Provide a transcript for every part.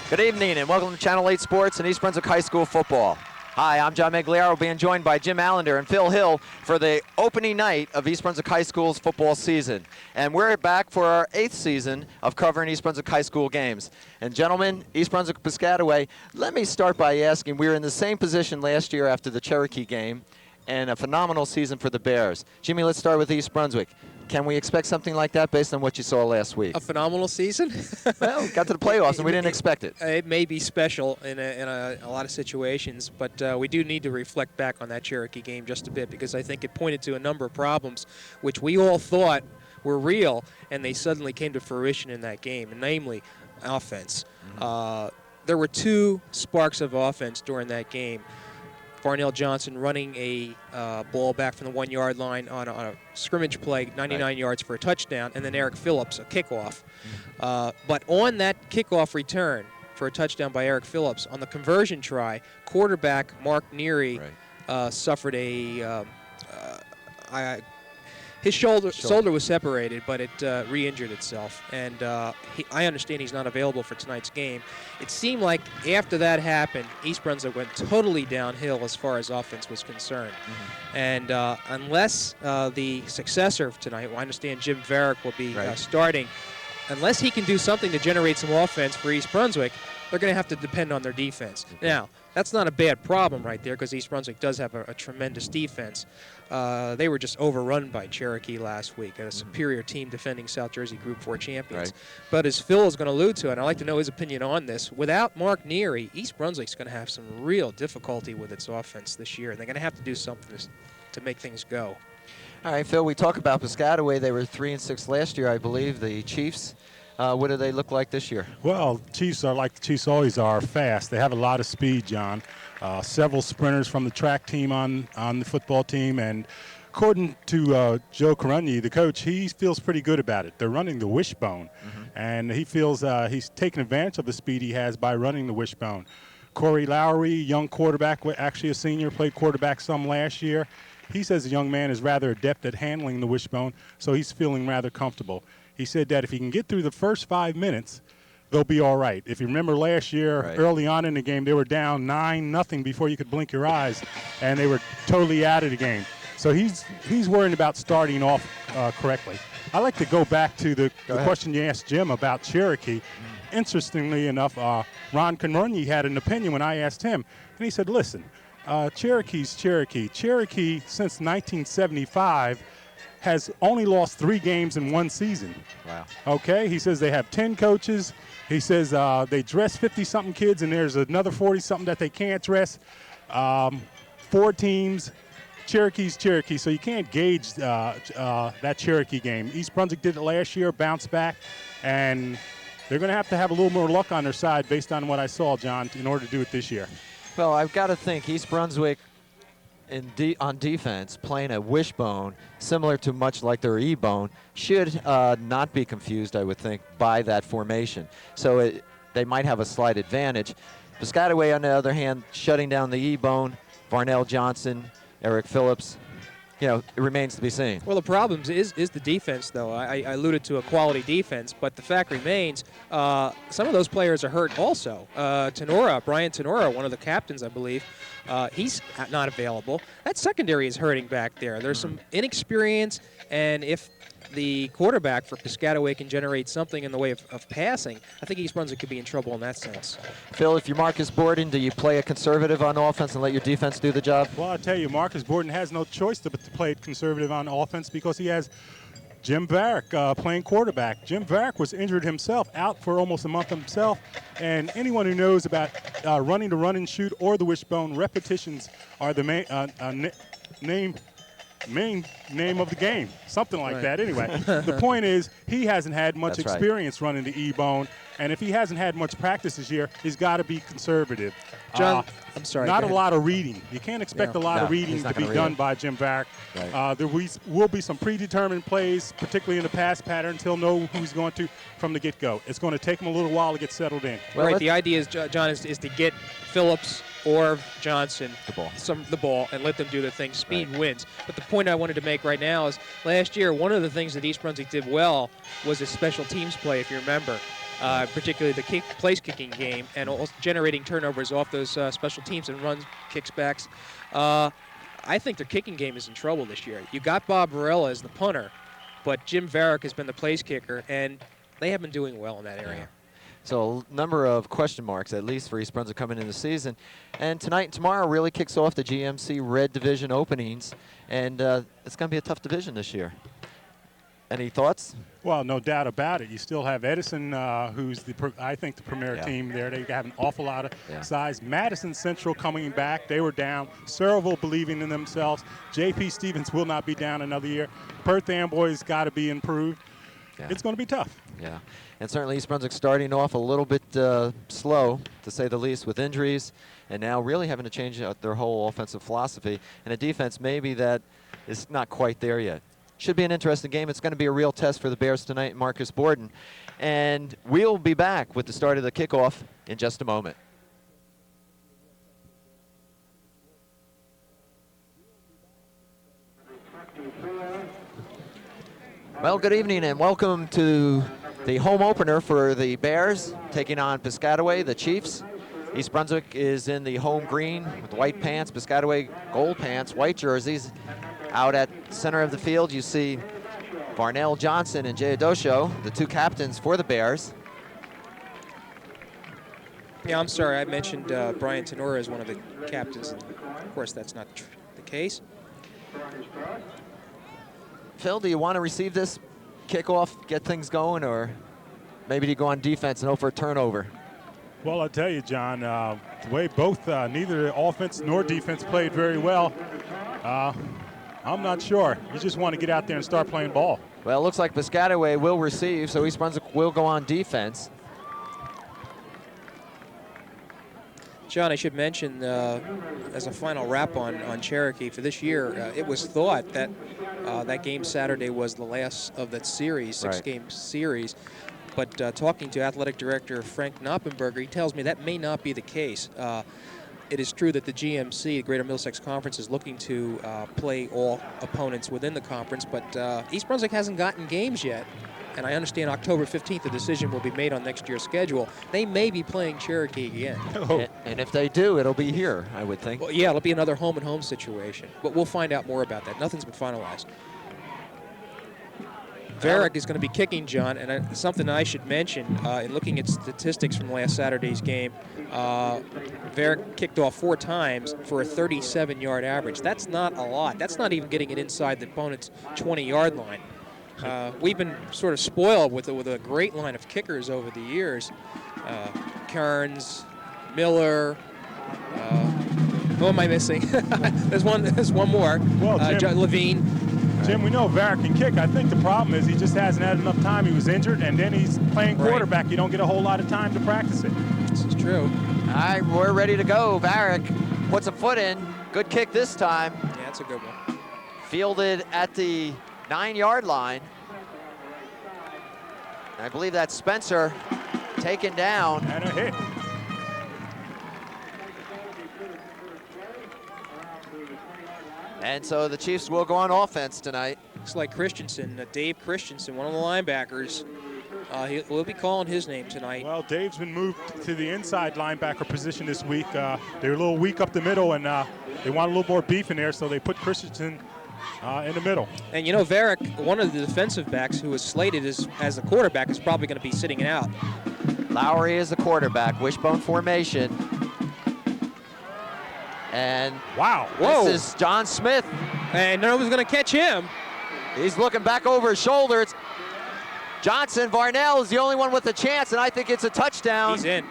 Good evening and welcome to Channel 8 Sports and East Brunswick High School football. Hi, I'm John Meggiolaro, being joined by Jim Allinder and Phil Hill for the opening night of East Brunswick High School's football season. And we're back for our 8th season of covering East Brunswick High School games. And gentlemen, East Brunswick Piscataway, let me start by asking, we were in the same position last year after the Cherokee game and a phenomenal season for the Bears. Jimmy, let's start with East Brunswick. Can we expect something like that based on what you saw last week? A phenomenal season? Well, we got to the playoffs and we didn't expect it. It may be special in a lot of situations, but we do need to reflect back on that Cherokee game just a bit because I think it pointed to a number of problems which we all thought were real, and they suddenly came to fruition in that game, and namely offense. Mm-hmm. There were two sparks of offense during that game. Varnell Johnson running a ball back from the 1 yard line on a scrimmage play, 99 yards for a touchdown, and then Eric Phillips, a kickoff. But on that kickoff return for a touchdown by Eric Phillips, on the conversion try, quarterback Mark Neary suffered his shoulder was separated, but it re-injured itself. And I understand he's not available for tonight's game. It seemed like after that happened, East Brunswick went totally downhill as far as offense was concerned. Mm-hmm. And unless the successor of tonight, I understand Jim Varick will be starting, unless he can do something to generate some offense for East Brunswick, they're going to have to depend on their defense. Now, that's not a bad problem right there because East Brunswick does have a tremendous defense. They were just overrun by Cherokee last week, a superior team defending South Jersey Group 4 champions. Right. But as Phil is going to allude to, and I'd like to know his opinion on this, without Mark Neary, East Brunswick's going to have some real difficulty with its offense this year, and they're going to have to do something to make things go. All right, Phil, we talk about Piscataway. They were 3-6 last year, I believe, the Chiefs. What do they look like this year? Well, Chiefs are like the Chiefs always are, fast. They have a lot of speed, John. Several sprinters from the track team on the football team. And according to Joe Corunyi, the coach, he feels pretty good about it. They're running the wishbone. Mm-hmm. And he feels he's taking advantage of the speed he has by running the wishbone. Corey Lowry, young quarterback, actually a senior, played quarterback some last year. He says the young man is rather adept at handling the wishbone, so he's feeling rather comfortable. He said that if he can get through the first 5 minutes, they'll be all right. If you remember last year, early on in the game, they were down 9-0 before you could blink your eyes, and they were totally out of the game. So he's worrying about starting off correctly. I like to go back to the question you asked Jim about Cherokee. Interestingly enough, Ron Conronyi had an opinion when I asked him, and he said, listen, Cherokee's Cherokee. Cherokee, since 1975, has only lost 3 games in 1 season. Wow. Okay? He says they have 10 coaches. He says they dress 50-something kids, and there's another 40-something that they can't dress. 4 teams. Cherokee's Cherokee, so you can't gauge that Cherokee game. East Brunswick did it last year, bounced back, and they're going to have a little more luck on their side based on what I saw, John, in order to do it this year. Well, I've got to think East Brunswick on defense, playing a wishbone, similar to much like their E-bone, should not be confused, I would think, by that formation. So they might have a slight advantage. Piscataway, on the other hand, shutting down the E-bone, Varnell Johnson, Eric Phillips, it remains to be seen. Well, the problem is the defense, though. I alluded to a quality defense, but the fact remains some of those players are hurt also. Brian Tenora, one of the captains, I believe, he's not available. That secondary is hurting back there. There's some inexperience, and if the quarterback for Piscataway can generate something in the way of passing, I think East Brunswick could be in trouble in that sense. Phil, if you're Marcus Borden, do you play a conservative on offense and let your defense do the job? Well, I tell you, Marcus Borden has no choice to play conservative on offense because he has Jim Varick playing quarterback. Jim Varick was injured himself, out for almost a month himself, and anyone who knows about running the run and shoot or the wishbone, repetitions are the main name of the game, something like that. Anyway, the point is he hasn't had much experience running the E-bone, and if he hasn't had much practice this year, he's got to be conservative. John, I'm sorry. Not a lot of reading. You can't expect a lot of reading to be done by Jim Varick. Right. There will be some predetermined plays, particularly in the pass patterns. He'll know who he's going to from the get-go. It's going to take him a little while to get settled in. Well, right. The idea is, John, is to get Phillips or Johnson the ball and let them do their thing. Speed wins. But the point I wanted to make right now is last year, one of the things that East Brunswick did well was its special teams play, if you remember. Particularly the place kicking game and also generating turnovers off those special teams and runs, kicks backs. I think their kicking game is in trouble this year. You got Bob Varela as the punter, but Jim Varick has been the place kicker, and they have been doing well in that area. Yeah. So a number of question marks, at least for East Brunswick coming into the season. And tonight and tomorrow really kicks off the GMC Red Division openings, and it's going to be a tough division this year. Any thoughts? Well, no doubt about it. You still have Edison, who's I think the premier team there. They have an awful lot of size. Madison Central coming back. They were down. Searleville believing in themselves. J.P. Stevens will not be down another year. Perth Amboy's got to be improved. Yeah. It's going to be tough. Yeah, and certainly East Brunswick starting off a little bit slow, to say the least, with injuries, and now really having to change their whole offensive philosophy. And a defense maybe that is not quite there yet. Should be an interesting game. It's going to be a real test for the Bears tonight, Marcus Borden. And we'll be back with the start of the kickoff in just a moment. Well, good evening and welcome to the home opener for the Bears taking on Piscataway, the Chiefs. East Brunswick is in the home green with white pants, Piscataway gold pants, white jerseys. Out at center of the field, you see Varnell Johnson and Jay Adosho, the two captains for the Bears. Yeah, I'm sorry. I mentioned Brian Tenora as one of the captains. And of course, that's not the case. Phil, do you want to receive this kickoff, get things going, or maybe do you go on defense and hope for a turnover? Well, I'll tell you, John, the way both neither offense nor defense played very well, I'm not sure. You just want to get out there and start playing ball. Well, it looks like Piscataway will receive, so East Brunswick will go on defense. John, I should mention, as a final wrap on Cherokee for this year, it was thought that that game Saturday was the last of that series, six-game series. But talking to athletic director Frank Knoppenberger, he tells me that may not be the case. It is true that the GMC, the Greater Middlesex Conference, is looking to play all opponents within the conference, but East Brunswick hasn't gotten games yet. And I understand October 15th, the decision will be made on next year's schedule. They may be playing Cherokee again. And if they do, it'll be here, I would think. Well, yeah, it'll be another home-and-home situation. But we'll find out more about that. Nothing's been finalized. Varick is going to be kicking, John, and something I should mention, in looking at statistics from last Saturday's game, Varick kicked off 4 times for a 37-yard average. That's not a lot. That's not even getting it inside the opponent's 20-yard line. We've been sort of spoiled with a great line of kickers over the years. Kearns, Miller, who am I missing? there's one more. Well, Levine. Jim, we know Varick can kick. I think the problem is he just hasn't had enough time. He was injured, and then he's playing quarterback. Right. You don't get a whole lot of time to practice it. This is true. All right, we're ready to go. Varick puts a foot in. Good kick this time. Yeah, that's a good one. Fielded at the 9-yard line. I believe that's Spencer taken down. And a hit. And so the Chiefs will go on offense tonight. Looks like Christensen, Dave Christensen, one of the linebackers. We'll be calling his name tonight. Well, Dave's been moved to the inside linebacker position this week. They were a little weak up the middle, and they want a little more beef in there, so they put Christensen in the middle. And you know, Varick, one of the defensive backs who was slated as the quarterback, is probably going to be sitting out. Lowry is the quarterback, wishbone formation. And wow, this is John Smith. And no one's going to catch him. He's looking back over his shoulder. It's Johnson. Varnell is the only one with a chance, and I think it's a touchdown. He's in.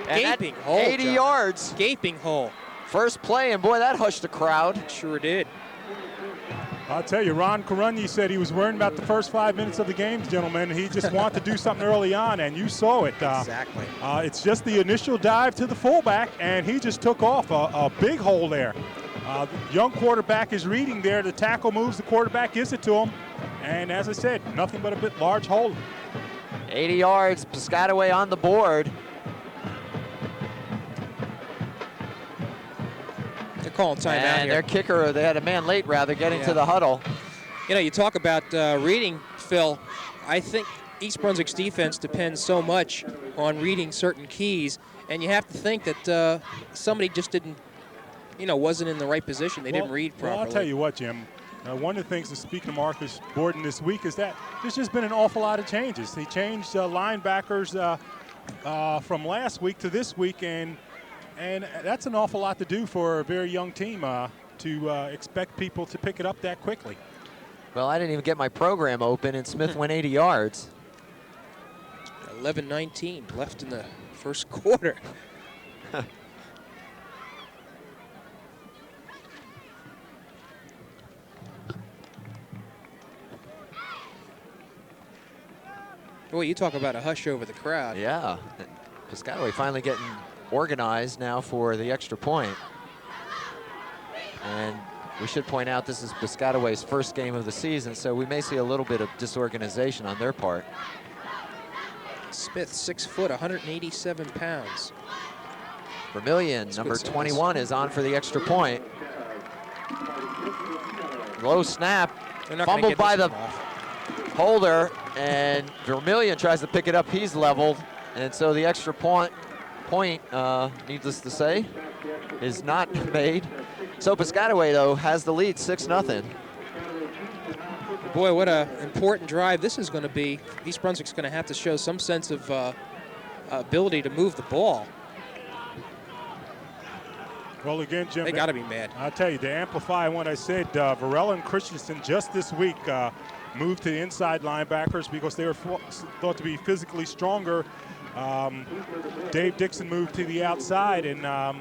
And Gaping hole, 80 John. yards. Gaping hole. First play, and boy, that hushed the crowd. Sure did. I'll tell you, Ron Karunyi said he was worrying about the first 5 minutes of the game, gentlemen. He just wanted to do something early on, and you saw it. Exactly. It's just the initial dive to the fullback, and he just took off a big hole there. The young quarterback is reading there. The tackle moves, the quarterback gives it to him. And as I said, nothing but a bit large hole. 80 yards, Piscataway on the board. They're calling timeout And here. their kicker, they had a man late rather, getting to the huddle. You know, you talk about reading, Phil. I think East Brunswick's defense depends so much on reading certain keys, and you have to think that somebody just didn't, wasn't in the right position. They didn't read properly. Well, I'll tell you what, Jim. One of the things, speaking to Marcus Borden this week, is that there's just been an awful lot of changes. He changed linebackers from last week to this week, and that's an awful lot to do for a very young team to expect people to pick it up that quickly. Well, I didn't even get my program open, and Smith went 80 yards. 11:19 left in the first quarter. Boy, you talk about a hush over the crowd. Yeah. Piscataway finally getting organized now for the extra point. And we should point out this is Piscataway's first game of the season, so we may see a little bit of disorganization on their part. Smith, 6 foot, 187 pounds. Vermillion, number 21, is on for the extra point. Low snap, fumbled by the holder, and Vermillion tries to pick it up. He's leveled, and so the extra point, needless to say, is not made. So Piscataway, though, has the lead, 6-0. Boy, what an important drive this is going to be. East Brunswick's going to have to show some sense of ability to move the ball. Well, again, Jim, they got to be mad. I'll tell you, to amplify what I said, Varela and Christensen just this week moved to the inside linebackers because they were thought to be physically stronger. Dave Dixon moved to the outside, and a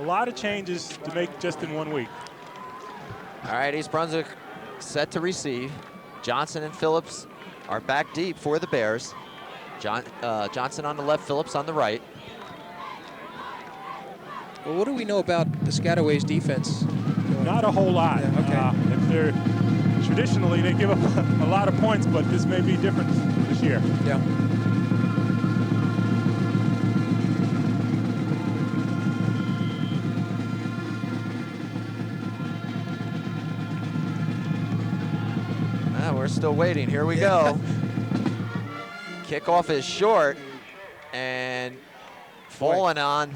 lot of changes to make just in 1 week. All right, East Brunswick set to receive. Johnson and Phillips are back deep for the Bears. Johnson on the left, Phillips on the right. Well, what do we know about Piscataway's defense? Not a whole lot. Yeah, okay. Traditionally, they give up a lot of points, but this may be different this year. Yeah. We're still waiting. Here we go. Kickoff is short and falling on.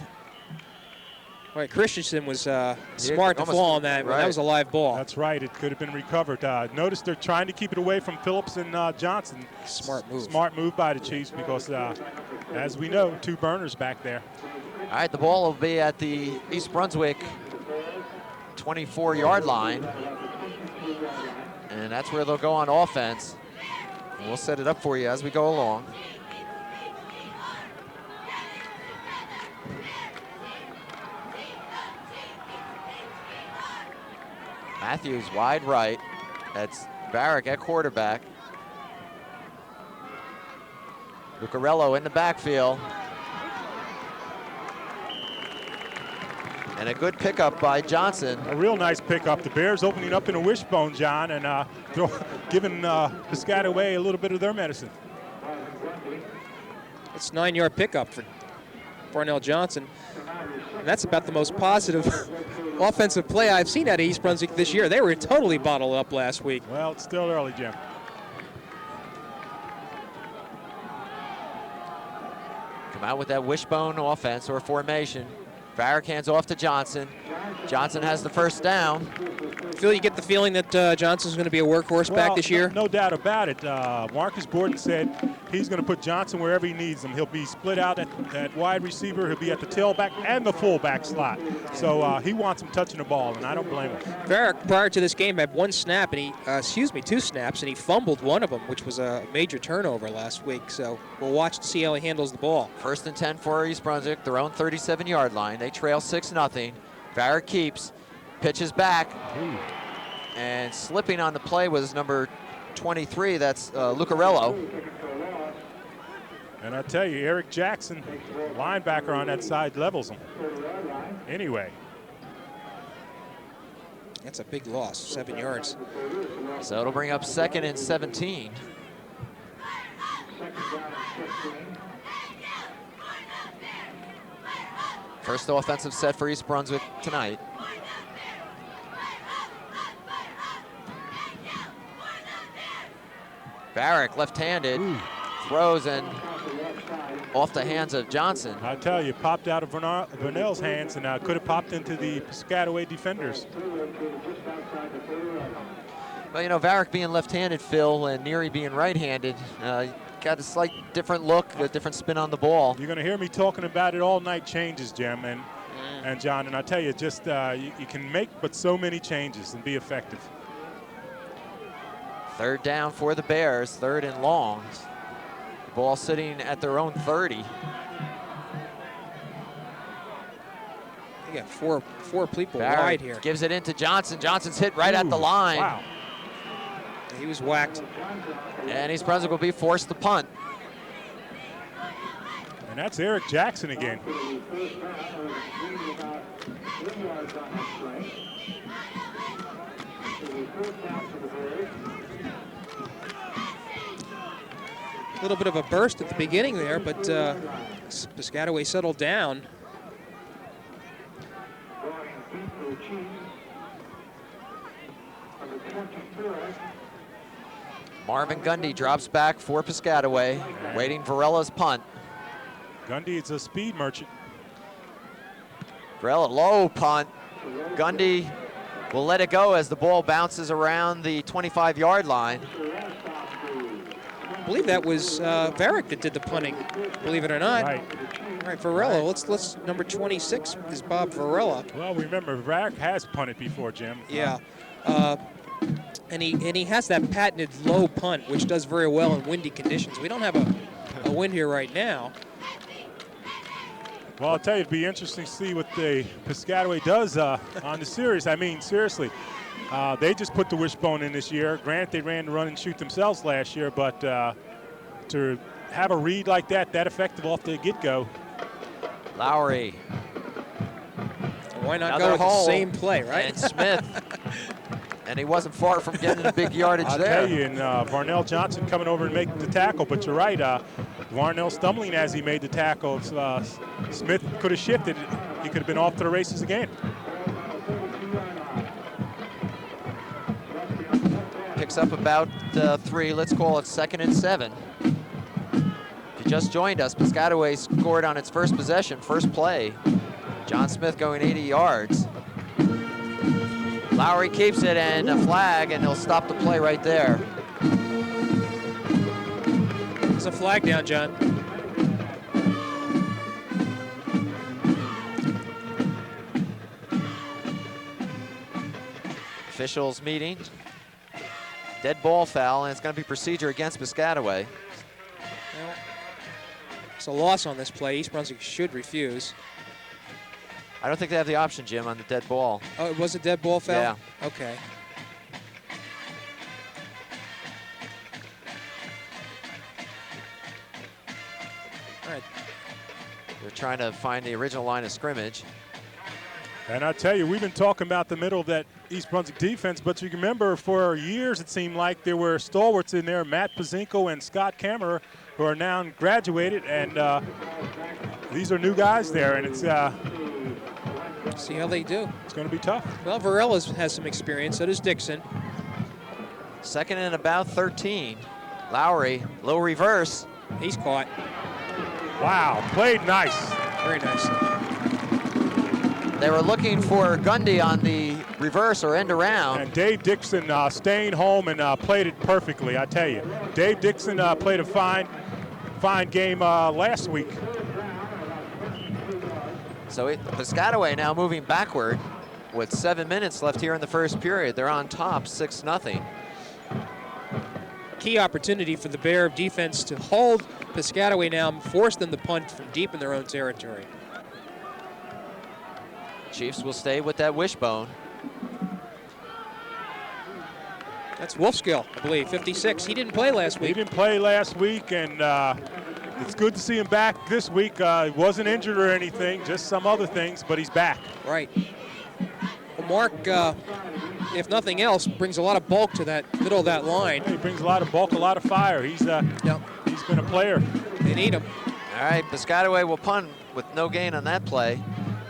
Right, Christensen was smart to fall on that. Right. That was a live ball. That's right. It could have been recovered. Notice they're trying to keep it away from Phillips and Johnson. Smart move. Smart move by the Chiefs because, as we know, 2 burners back there. All right, the ball will be at the East Brunswick 24-yard line. And that's where they'll go on offense. And we'll set it up for you as we go along. Matthews wide right. That's Barrick at quarterback. Lucarello in the backfield. And a good pickup by Johnson. A real nice pickup. The Bears opening up in a wishbone, John, and giving Piscataway a little bit of their medicine. It's a 9-yard pickup for Farnell Johnson. And that's about the most positive offensive play I've seen out of East Brunswick this year. They were totally bottled up last week. Well, it's still early, Jim. Come out with that wishbone offense or formation. Varick hands off to Johnson. Johnson has the first down. Phil, you get the feeling that Johnson's going to be a workhorse back this year? No doubt about it. Marcus Borden said he's going to put Johnson wherever he needs him. He'll be split out at wide receiver. He'll be at the tailback and the fullback slot. So he wants him touching the ball, and I don't blame him. Varick, prior to this game, had two snaps, and he fumbled one of them, which was a major turnover last week. So we'll watch to see how he handles the ball. 1st and 10 for East Brunswick, their own 37-yard line. They trail 6-0. Varick keeps, pitches back, and slipping on the play was number 23. That's Lucarello. And I tell you, Eric Jackson, linebacker on that side, levels him. Anyway. That's a big loss, 7 yards. So it'll bring up 2nd and 17. First offensive set for East Brunswick tonight. Varick, left-handed, throws and off the hands of Johnson. I tell you, popped out of Vernell's hands and could have popped into the Piscataway defenders. Well, you know, Varick being left-handed, Phil, and Neary being right-handed, got a slight different look, a different spin on the ball. You're going to hear me talking about it all night, changes, Jim and John. And I tell you, just you can make but so many changes and be effective. 3rd down for the Bears, 3rd and long. The ball sitting at their own 30. You got four people Varick wide here. Gives it into Johnson. Johnson's hit right at the line. Wow. He was whacked. And East Brunswick will be forced to punt. And that's Eric Jackson again. A little bit of a burst at the beginning there, but Piscataway settled down. Marvin Gundy drops back for Piscataway, waiting Varella's punt. Gundy is a speed merchant. Varela, low punt. Gundy will let it go as the ball bounces around the 25-yard line. I believe that was Varick that did the punting, believe it or not. Right. All right, Varela, let's number 26 is Bob Varela. Well, remember, Varick has punted before, Jim. Yeah. And he has that patented low punt, which does very well in windy conditions. We don't have a wind here right now. Well, I'll tell you, it'd be interesting to see what the Piscataway does on the series. I mean, seriously, they just put the wishbone in this year. Granted, they ran the run and shoot themselves last year, but to have a read like that effective off the get-go. Lowry. Why not Another go with the hole. same play, right? And Smith. And he wasn't far from getting a big yardage I'll there. tell you, and Varnell Johnson coming over and making the tackle, but you're right, Varnell stumbling as he made the tackle. Smith could have shifted. He could have been off to the races again. Picks up about 3, let's call it 2nd and 7. If you just joined us, Piscataway scored on its first possession, first play. John Smith going 80 yards. Lowry keeps it and a flag, and he'll stop the play right there. There's a flag down, John. Officials meeting. Dead ball foul, and it's going to be procedure against Piscataway. Well, it's a loss on this play. East Brunswick should refuse. I don't think they have the option, Jim, on the dead ball. Oh, it was a dead ball foul? Yeah. Okay. All right. They're trying to find the original line of scrimmage. And I tell you, we've been talking about the middle of that East Brunswick defense, but you can remember for years it seemed like there were stalwarts in there, Matt Pazinko and Scott Kammerer, who are now graduated, and these are new guys there, and it's See how they do. It's going to be tough. Well, Varela has some experience. So does Dixon. Second and about 13. Lowry, low reverse. He's caught. Wow, played nice. Very nice. They were looking for Gundy on the reverse or end around. And Dave Dixon staying home and played it perfectly, I tell you. Dave Dixon played a fine game last week. So Piscataway now moving backward with 7 minutes left here in the first period. They're on top, 6-0. Key opportunity for the Bear defense to hold Piscataway now and force them to punt from deep in their own territory. Chiefs will stay with that wishbone. That's Wolfskill, I believe, 56. He didn't play last week. He didn't play last week, and it's good to see him back this week. He wasn't injured or anything, just some other things, but he's back. Right. Well, Mark, if nothing else, brings a lot of bulk to that middle of that line. He brings a lot of bulk, a lot of fire. He's been a player. They need him. All right, Piscataway will punt with no gain on that play.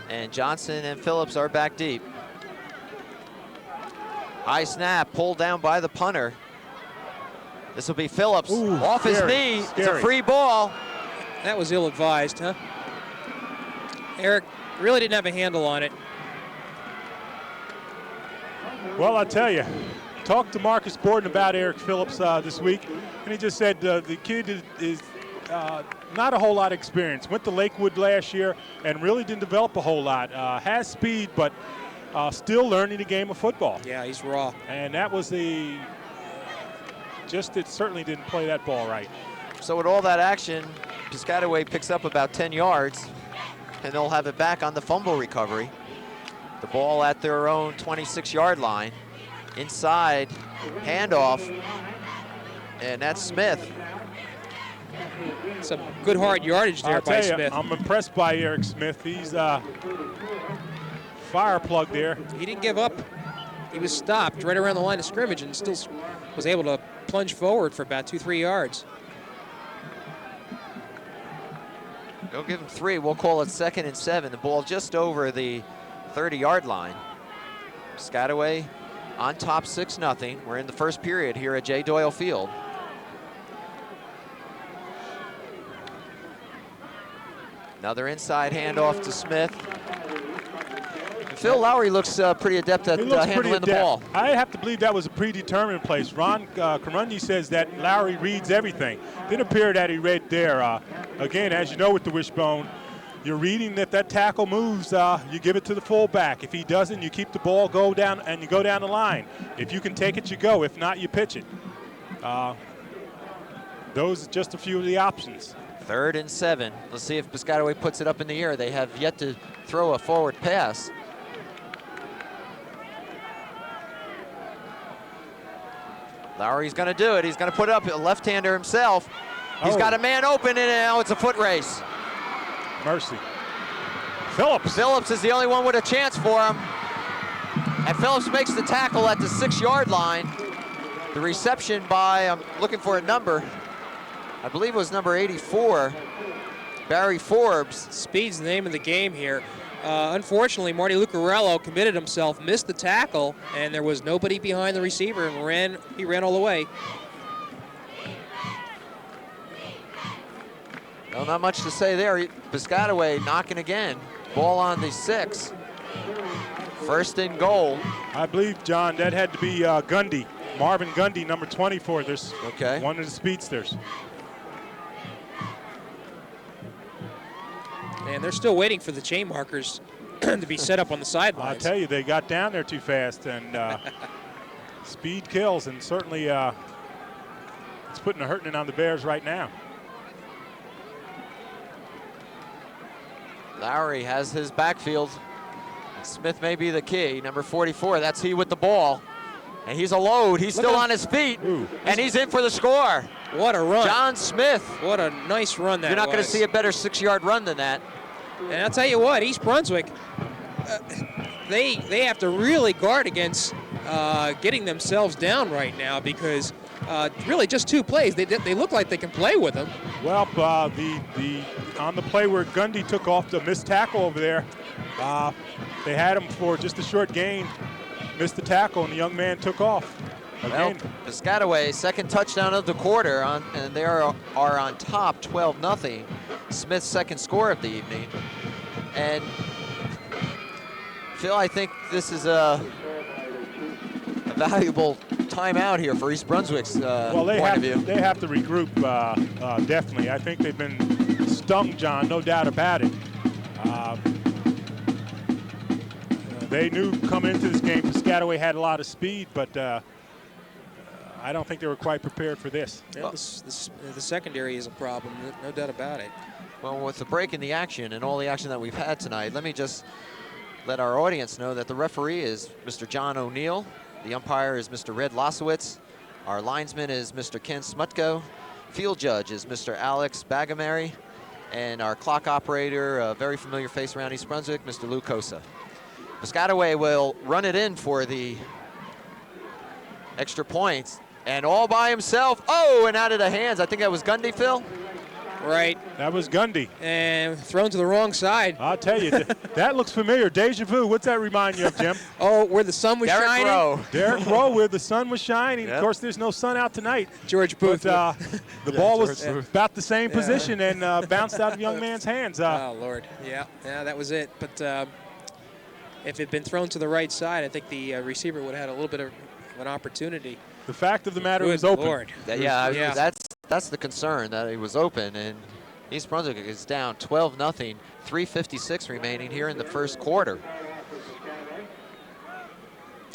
And Johnson and Phillips are back deep. High snap, pulled down by the punter. This will be Phillips. Ooh, off his knee. It's a free ball. That was ill-advised, huh? Eric really didn't have a handle on it. Well, I tell you, talked to Marcus Borden about Eric Phillips this week, and he just said the kid is not a whole lot of experience. Went to Lakewood last year and really didn't develop a whole lot. Has speed, but still learning the game of football. Yeah, he's raw. And that was it certainly didn't play that ball right. So with all that action, Piscataway picks up about 10 yards, and they'll have it back on the fumble recovery. The ball at their own 26-yard line. Inside, handoff, and that's Smith. Some good hard yardage there by Smith. I'm impressed by Eric Smith. He's fire plug there. He didn't give up. He was stopped right around the line of scrimmage and still was able to plunge forward for about 2-3 yards. They'll give him 3. We'll call it 2nd and 7. The ball just over the 30-yard line. Piscataway on top 6-0. We're in the first period here at J. Doyle Field. Another inside handoff to Smith. Phil Lowry looks pretty adept at handling the ball. I have to believe that was a predetermined place. Ron Karunyi says that Lowry reads everything. Didn't appear that he read there. Again, as you know with the wishbone, you're reading that tackle moves, you give it to the fullback. If he doesn't, you keep the ball, go down, and you go down the line. If you can take it, you go. If not, you pitch it. Those are just a few of the options. 3rd and 7. Let's see if Piscataway puts it up in the air. They have yet to throw a forward pass. Lowry's going to do it. He's going to put it up, a left-hander himself. He's got a man open, and now it's a foot race. Mercy. Phillips. Phillips is the only one with a chance for him. And Phillips makes the tackle at the 6-yard line. The reception by, I'm looking for a number, I believe it was number 84, Barry Forbes. Speed's the name of the game here. Unfortunately, Marty Lucarello committed himself, missed the tackle, and there was nobody behind the receiver, and he ran all the way. Well, not much to say there. Piscataway knocking again. Ball on the 6. 1st and goal. I believe, John, that had to be Gundy. Marvin Gundy, number 24. There's one of the speedsters. And they're still waiting for the chain markers to be set up on the sidelines. I tell you, they got down there too fast, and speed kills, and certainly it's putting a hurting on the Bears right now. Lowry has his backfield. Smith may be the key. Number 44, that's he with the ball. And he's a load. He's still on his feet. Ooh. And he's in for the score. What a run. John Smith. What a nice run that was. You're not going to see a better 6-yard run than that. And I'll tell you what, East Brunswick, they have to really guard against getting themselves down right now, because really just 2 plays. They look like they can play with him. Well, on the play where Gundy took off the missed tackle over there, they had him for just a short gain, missed the tackle, and the young man took off. Well, Piscataway, second touchdown of the quarter, and they are on top 12-0. Smith's second score of the evening. And Phil, I think this is a valuable timeout here for East Brunswick's point of view. They have to regroup, definitely. I think they've been stung, John, no doubt about it. They knew coming into this game Piscataway had a lot of speed, but I don't think they were quite prepared for this. Yeah, the secondary is a problem, no doubt about it. Well, with the break in the action and all the action that we've had tonight, let me just let our audience know that the referee is Mr. John O'Neill. The umpire is Mr. Red Losowitz. Our linesman is Mr. Ken Smutko. Field judge is Mr. Alex Bagamary. And our clock operator, a very familiar face around East Brunswick, Mr. Lou Cosa. Piscataway will run it in for the extra points. And all by himself. Oh, and out of the hands. I think that was Gundy, Phil? Right. That was Gundy. And thrown to the wrong side. I'll tell you, that looks familiar. Deja vu. What's that remind you of, Jim? Oh, where the sun was shining? Derek Rowe, where the sun was shining. Yep. Of course, there's no sun out tonight. George Booth. But, the ball was about the same position and bounced out of the young man's hands. Oh, Lord. Yeah, that was it. But if it had been thrown to the right side, I think the receiver would have had a little bit of an opportunity. The fact of the matter is open. Lord. That's the concern, that it was open, and East Brunswick is down 12-0, 3:56 remaining here in the first quarter.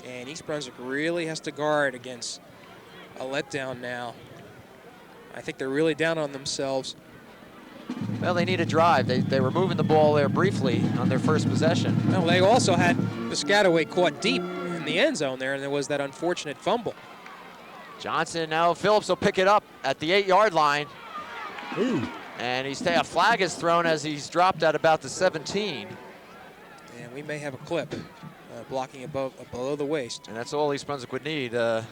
And East Brunswick really has to guard against a letdown now. I think they're really down on themselves. Well, they need a drive. They were moving the ball there briefly on their first possession. Well, they also had Piscataway caught deep in the end zone there, and there was that unfortunate fumble. Johnson, now Phillips will pick it up at the 8-yard line. Ooh. And a flag is thrown as he's dropped at about the 17. And we may have a clip blocking below the waist. And that's all East Brunswick would need. They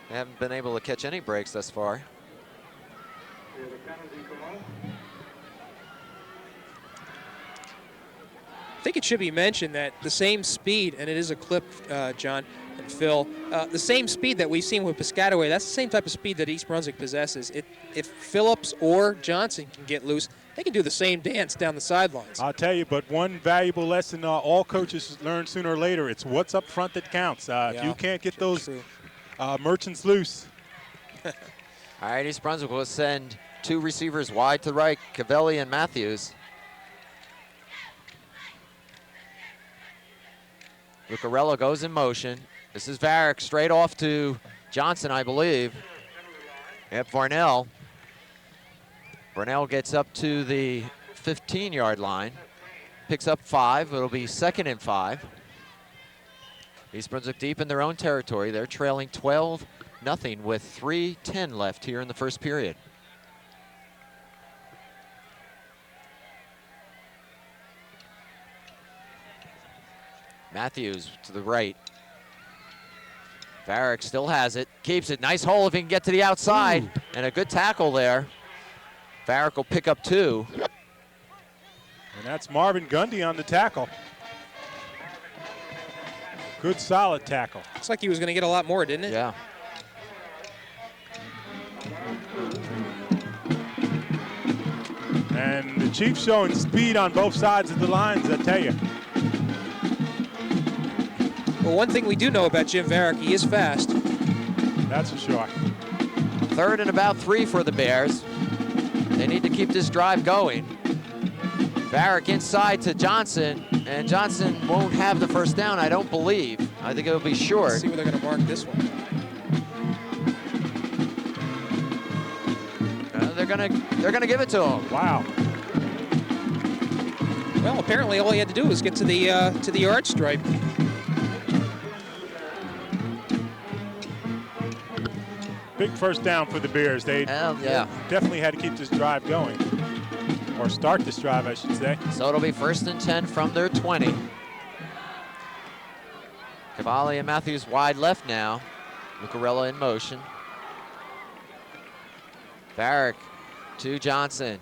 haven't been able to catch any breaks thus far. I think it should be mentioned that the same speed, and it is a clip, John and Phil, the same speed that we've seen with Piscataway, that's the same type of speed that East Brunswick possesses. If Phillips or Johnson can get loose, they can do the same dance down the sidelines. I'll tell you, but one valuable lesson all coaches learn sooner or later, it's what's up front that counts. If you can't get those merchants loose. All right, East Brunswick will send 2 receivers wide to the right, Cavelli and Matthews. Lucarello goes in motion. This is Varick straight off to Johnson, I believe. Yep, Varnell. Varnell gets up to the 15-yard line. Picks up 5. It'll be 2nd and 5. East Brunswick deep in their own territory. They're trailing 12-0 with 3:10 left here in the first period. Matthews to the right. Varick still has it, keeps it. Nice hole if he can get to the outside. Ooh. And a good tackle there. Varick will pick up 2. And that's Marvin Gundy on the tackle. Good solid tackle. Looks like he was going to get a lot more, didn't it? Yeah. And the Chiefs showing speed on both sides of the lines, I tell you. Well, one thing we do know about Jim Varick, he is fast. That's for sure. 3rd and about 3 for the Bears. They need to keep this drive going. Varick inside to Johnson, and Johnson won't have the first down, I don't believe. I think it'll be short. Let's see where they're going to mark this one. They're gonna give it to him. Wow. Well, apparently all he had to do was get to the yard stripe. Big first down for the Bears. They definitely had to keep this drive going, or start this drive, I should say. So it'll be 1st and 10 from their 20. Cavalli and Matthews wide left now. Lucarello in motion. Varick to Johnson.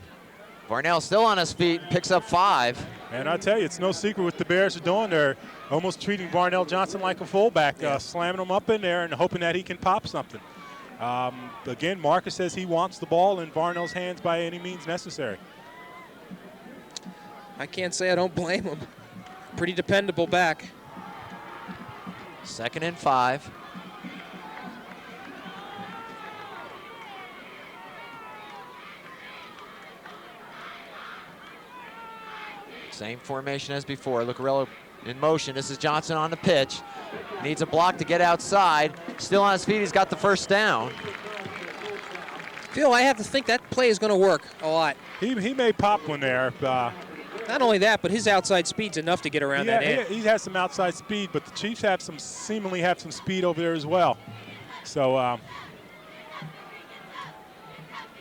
Varnell still on his feet, picks up 5. And I tell you, it's no secret what the Bears are doing. They're almost treating Varnell Johnson like a fullback, slamming him up in there and hoping that he can pop something. Again, Marcus says he wants the ball in Varnell's hands by any means necessary. I can't say I don't blame him. Pretty dependable back. 2nd and 5. Same formation as before. Lucarello in motion. This is Johnson on the pitch. Needs a block to get outside. Still on his feet. He's got the first down. Phil, I have to think that play is going to work a lot. He may pop one there. Not only that, but his outside speed's enough to get around that end. He has some outside speed, but the Chiefs seemingly have some speed over there as well. So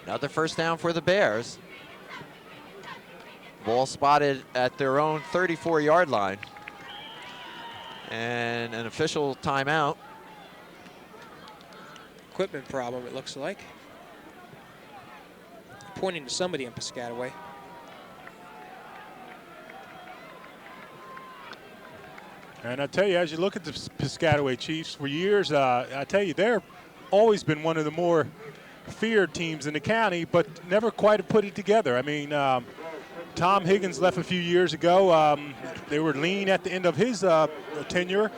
another first down for the Bears. Ball spotted at their own 34-yard line. And an official timeout. Equipment problem, it looks like. Pointing to somebody in Piscataway. And I tell you, as you look at the Piscataway Chiefs, for years, I tell you, they're always been one of the more feared teams in the county, but never quite have put it together. I mean, Tom Higgins left a few years ago. They were lean at the end of his tenure,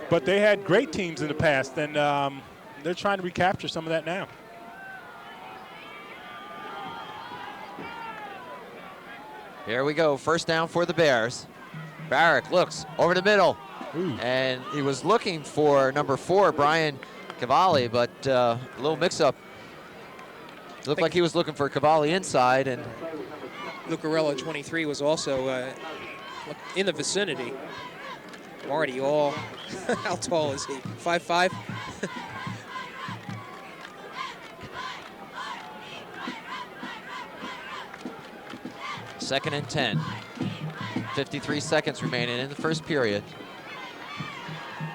but they had great teams in the past, and they're trying to recapture some of that now. Here we go, first down for the Bears. Varick looks over the middle. Ooh. And he was looking for number 4, Brian Cavalli, but a little mix-up. Looked like he was looking for Cavalli inside, and Lucarello, 23, was also in the vicinity. Marty all, how tall is he? 5'5"? Second and 10. 53 seconds remaining in the first period.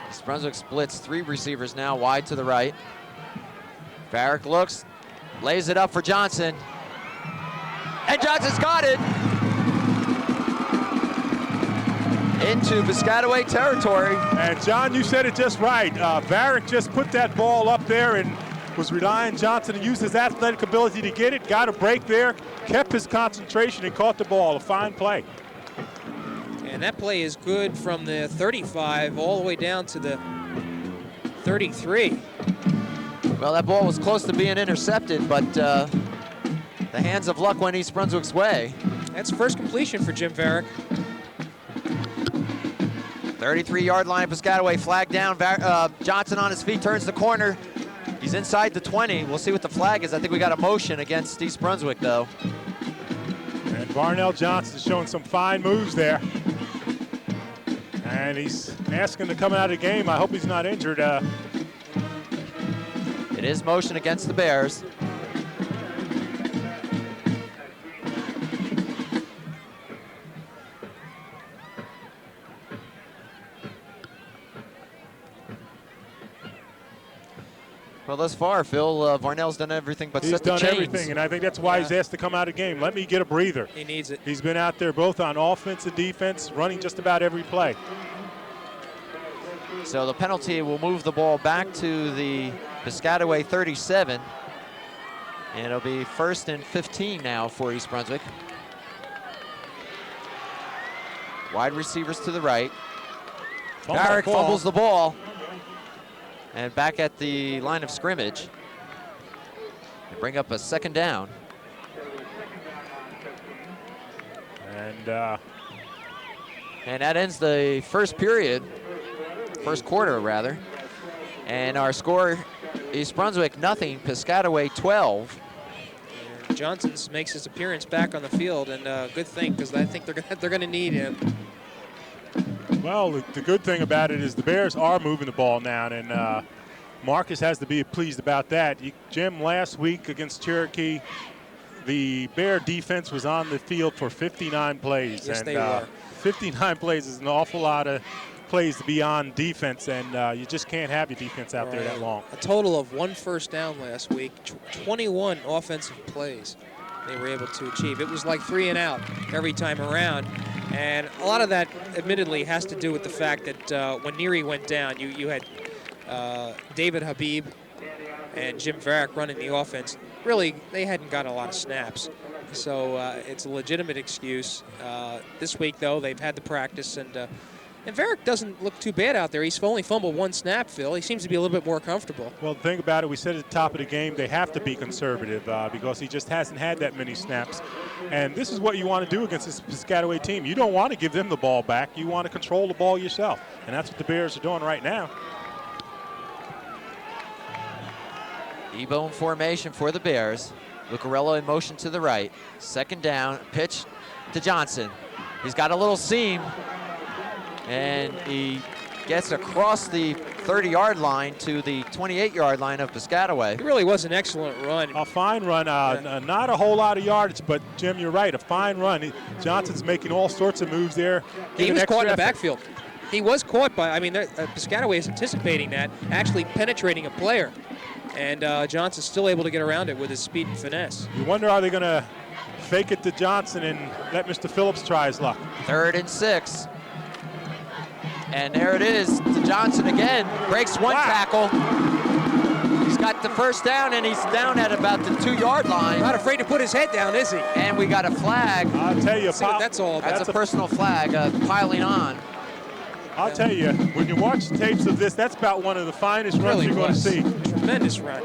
East Brunswick splits 3 receivers now wide to the right. Varick looks, lays it up for Johnson. And Johnson's got it into Piscataway territory. And John, you said it just right. Varick just put that ball up there and was relying on Johnson to use his athletic ability to get it, got a break there, kept his concentration and caught the ball. A fine play. And that play is good from the 35 all the way down to the 33. Well, that ball was close to being intercepted, but the hands of luck went East Brunswick's way. That's first completion for Jim Varick. 33-yard line, Piscataway flag down. Johnson on his feet, turns the corner. He's inside the 20. We'll see what the flag is. I think we got a motion against East Brunswick, though. And Varnell Johnson showing some fine moves there. And he's asking to come out of the game. I hope he's not injured. It is motion against the Bears. Well, thus far, Phil, Varnell's done everything but set the chains. He's done everything, and I think that's why he's asked to come out of the game. Let me get a breather. He needs it. He's been out there both on offense and defense, running just about every play. So the penalty will move the ball back to the Piscataway 37. And it'll be 1st and 15 now for East Brunswick. Wide receivers to the right. Varick fumbles the ball. And back at the line of scrimmage. They bring up a 2nd down. And that ends the first period. First quarter, rather. And our score, East Brunswick 0, Piscataway 12. And Johnson makes his appearance back on the field, and good thing, because I think they're going to need him. Well, the good thing about it is the Bears are moving the ball now, and Marcus has to be pleased about that. Jim, last week against Cherokee, the Bear defense was on the field for 59 plays. Yes, and, they were. 59 plays is an awful lot of plays to be on defense, and you just can't have your defense out there that long. A total of 1 first down last week, 21 offensive plays they were able to achieve. It was like 3 and out every time around. And a lot of that, admittedly, has to do with the fact that when Neary went down, you had David Habib and Jim Varick running the offense. Really, they hadn't got a lot of snaps. So it's a legitimate excuse. This week, though, they've had the practice, and Varick doesn't look too bad out there. He's only fumbled 1 snap, Phil. He seems to be a little bit more comfortable. Well, the thing about it, we said at the top of the game, they have to be conservative because he just hasn't had that many snaps. And this is what you want to do against this Piscataway team. You don't want to give them the ball back. You want to control the ball yourself. And that's what the Bears are doing right now. Ebo in formation for the Bears. Lucarello in motion to the right. 2nd down, pitch to Johnson. He's got a little seam, and he gets across the 30-yard line to the 28-yard line of Piscataway. It really was an excellent run. A fine run, not a whole lot of yardage, but Jim, you're right, a fine run. Johnson's making all sorts of moves there. He was caught in the backfield. He was caught by, I mean, Piscataway is anticipating that, actually penetrating a player. And Johnson's still able to get around it with his speed and finesse. You wonder, are they going to fake it to Johnson and let Mr. Phillips try his luck? 3rd and 6. And there it is to Johnson again. Breaks 1 tackle. He's got the 1st down, and he's down at about the 2-yard line. Not afraid to put his head down, is he? And we got a flag. I'll tell you, Pop, that's all. That's a personal flag piling on. I'll tell you, when you watch the tapes of this, that's about one of the finest runs you're going to see. Tremendous run.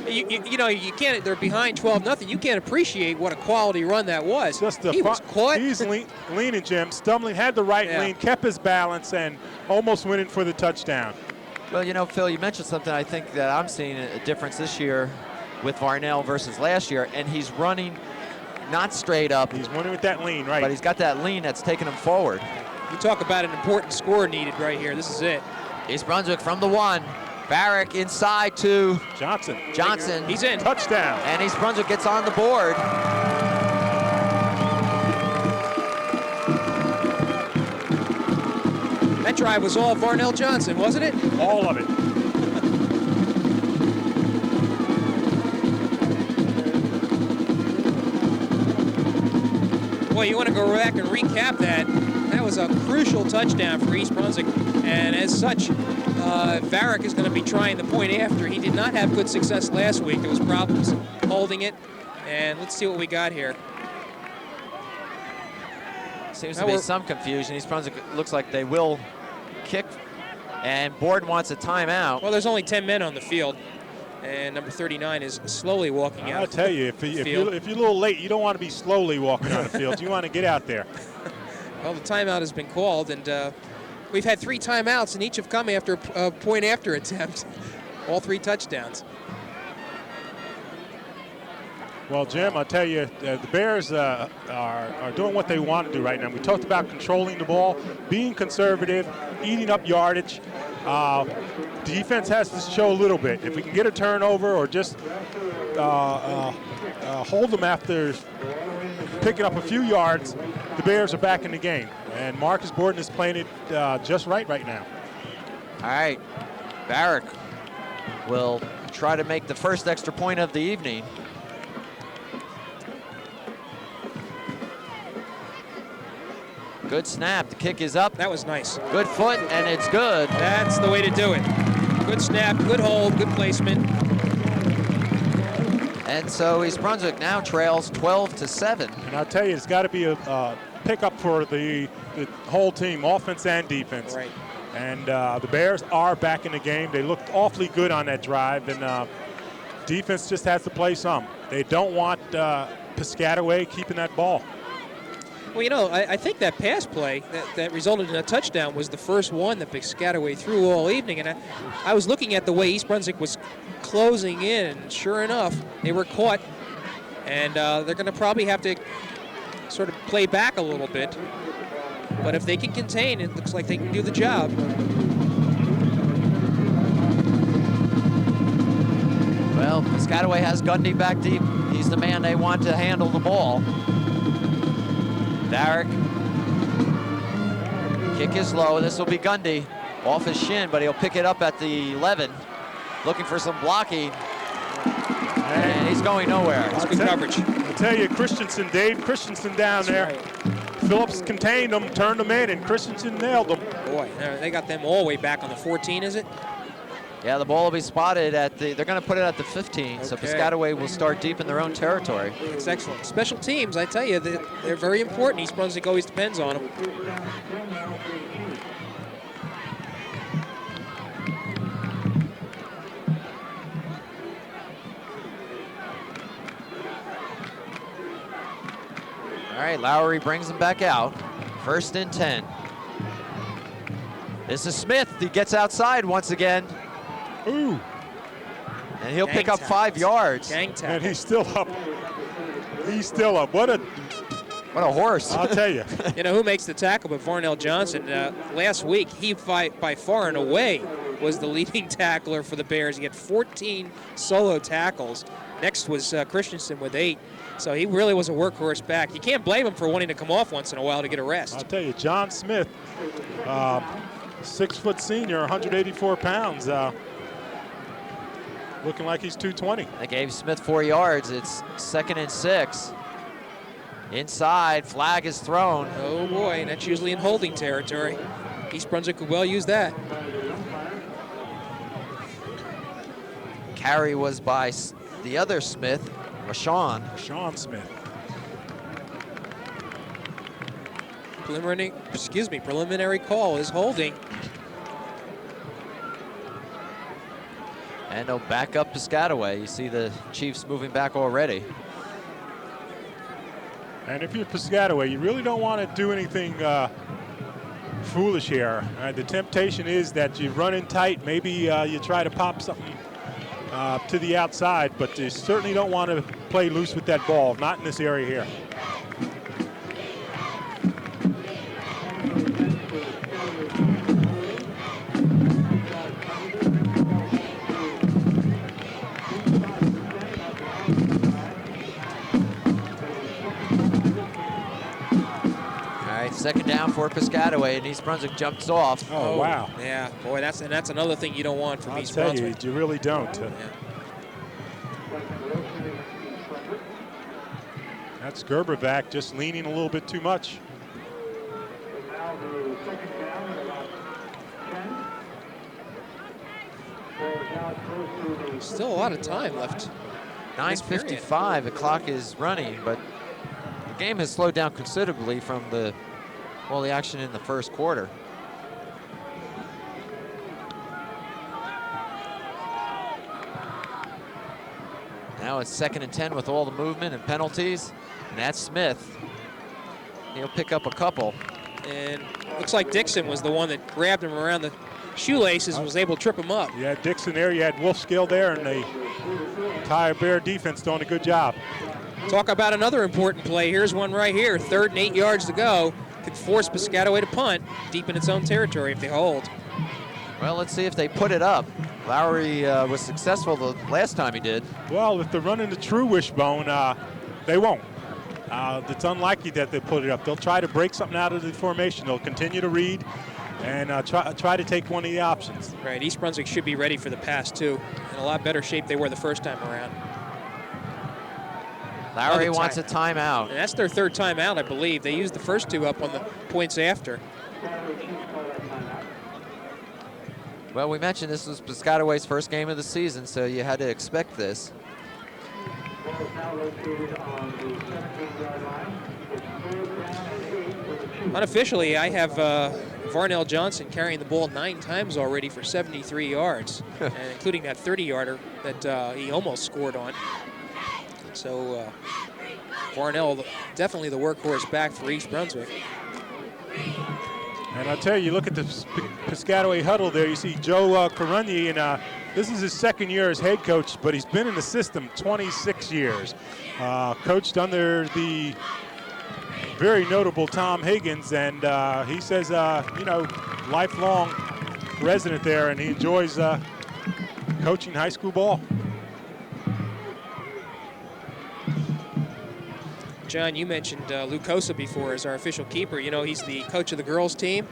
You know, you can't. They're behind 12-0. You can't appreciate what a quality run that was. He was caught. He's leaning, Jim, stumbling, had the right lean, kept his balance, and almost went in for the touchdown. Well, you know, Phil, you mentioned something. I think that I'm seeing a difference this year with Varnell versus last year, and he's running not straight up. He's running with that lean, right? But he's got that lean that's taking him forward. You talk about an important score needed right here. This is it. East Brunswick from the 1. Varick inside to Johnson. He's in. Touchdown. And East Brunswick gets on the board. That drive was all Varnell Johnson, wasn't it? All of it. Boy, you want to go back and recap that. That was a crucial touchdown for East Brunswick, and as such, Varick is going to be trying the point after. He did not have good success last week. There was problems holding it, and let's see what we got here. Seems to be some confusion. East Brunswick looks like they will kick, and Board wants a timeout. Well, there's only 10 men on the field, and number 39 is slowly walking out. I'll tell you, if you're a little late, you don't want to be slowly walking on the field. You want to get out there. Well, the timeout has been called, and we've had 3 timeouts, and each have come after a point after attempt. All 3 touchdowns. Well, Jim, I'll tell you, the Bears are doing what they want to do right now. We talked about controlling the ball, being conservative, eating up yardage. Defense has to show a little bit. If we can get a turnover or just hold them after picking up a few yards, the Bears are back in the game. And Marcus Borden is playing it just right now. All right, Varick will try to make the first extra point of the evening. Good snap. The kick is up. That was nice. Good foot, and it's good. That's the way to do it. Good snap, good hold, good placement. And so East Brunswick now trails 12-7. And I'll tell you, it's got to be a pickup for the whole team, offense and defense. Right. And the Bears are back in the game. They looked awfully good on that drive, and defense just has to play some. They don't want Piscataway keeping that ball. Well, you know, I think that pass play that resulted in a touchdown was the first one that Piscataway threw all evening. And I was looking at the way East Brunswick was closing in, and sure enough, they were caught. And they're going to probably have to sort of play back a little bit. But if they can contain, it looks like they can do the job. Well, Piscataway has Gundy back deep. He's the man they want to handle the ball. Varick Kick is low. This will be Gundy off his shin, but he'll pick it up at the 11. Looking for some blocking. And he's going nowhere. It's good coverage. I tell you, Dave Christensen down there. Right. Phillips contained them, turned them in, and Christensen nailed them. Boy, they got them all the way back on the 14, is it? Yeah, the ball will be spotted at the, they're going to put it at the 15, so Okay. Piscataway will start deep in their own territory. It's excellent. Special teams, I tell you, they're very important. East Brunswick always depends on them. All right, Lowry brings them back out. 1st and 10. This is Smith. He gets outside once again. Ooh, And he'll pick Gang up 5 tackles. yards. Gang and tackle. he's still up. He's still up. What a, What a horse. I'll tell you. You know who makes the tackle but Varnell Johnson? Last week, he by far and away was the leading tackler for the Bears. He had 14 solo tackles. Next was Christensen with 8. So he really was a workhorse back. You can't blame him for wanting to come off once in a while to get a I'll rest. tell you, John Smith, 6-foot senior, 184 pounds. Looking like he's 220. They gave Smith 4 yards. It's 2nd and 6. Inside, flag is thrown. Oh boy, and that's usually in holding territory. East Brunswick could well use that. Carry was by the other Smith, Rashawn. Sean Smith. Preliminary call is holding. And they'll back up Piscataway. You see the Chiefs moving back already. And if you're Piscataway, you really don't want to do anything foolish here. The temptation is that you run in tight. Maybe you try to pop something to the outside, but you certainly don't want to play loose with that ball. Not in this area here. All right, 2nd down for Piscataway, and East Brunswick jumps off. Oh, wow. Yeah, boy, that's another thing you don't want from I'll East tell you, Brunswick. you really don't. Yeah. That's Gerbervac just leaning a little bit too much. Still a lot of time left. 9:55, the clock is running, but the game has slowed down considerably from the action in the 1st quarter. Now it's 2nd and 10 with all the movement and penalties, and that's Smith. He'll pick up a couple. And looks like Dixon was the one that grabbed him around the shoelaces and was able to trip him up. You had Dixon there, you had Wolfskill there, and the entire Bear defense doing a good job. Talk about another important play. Here's one right here. 3rd and 8 yards to go. Could force Piscataway to punt deep in its own territory if they hold. Well, let's see if they put it up. Lowry was successful the last time he did. Well, if they're running the true wishbone, they won't. It's unlikely that they put it up. They'll try to break something out of the formation. They'll continue to read and try to take one of the options. Right, East Brunswick should be ready for the pass too. In a lot better shape they were the first time around. Lowry Another wants a timeout. And that's their 3rd timeout, I believe. They used the first 2 up on the points after. Well, we mentioned this was Piscataway's first game of the season, so you had to expect this. Unofficially, I have Varnell Johnson carrying the ball 9 times already for 73 yards, and including that 30-yarder that he almost scored on. So Varnell, definitely the workhorse back for East Brunswick. And I'll tell you, look at the Piscataway huddle there. You see Joe Karunyi, and this is his 2nd year as head coach, but he's been in the system 26 years. Coached under the very notable Tom Higgins, and he says, lifelong resident there, and he enjoys coaching high school ball. John, you mentioned Lucosa before as our official keeper. You know, he's the coach of the girls team.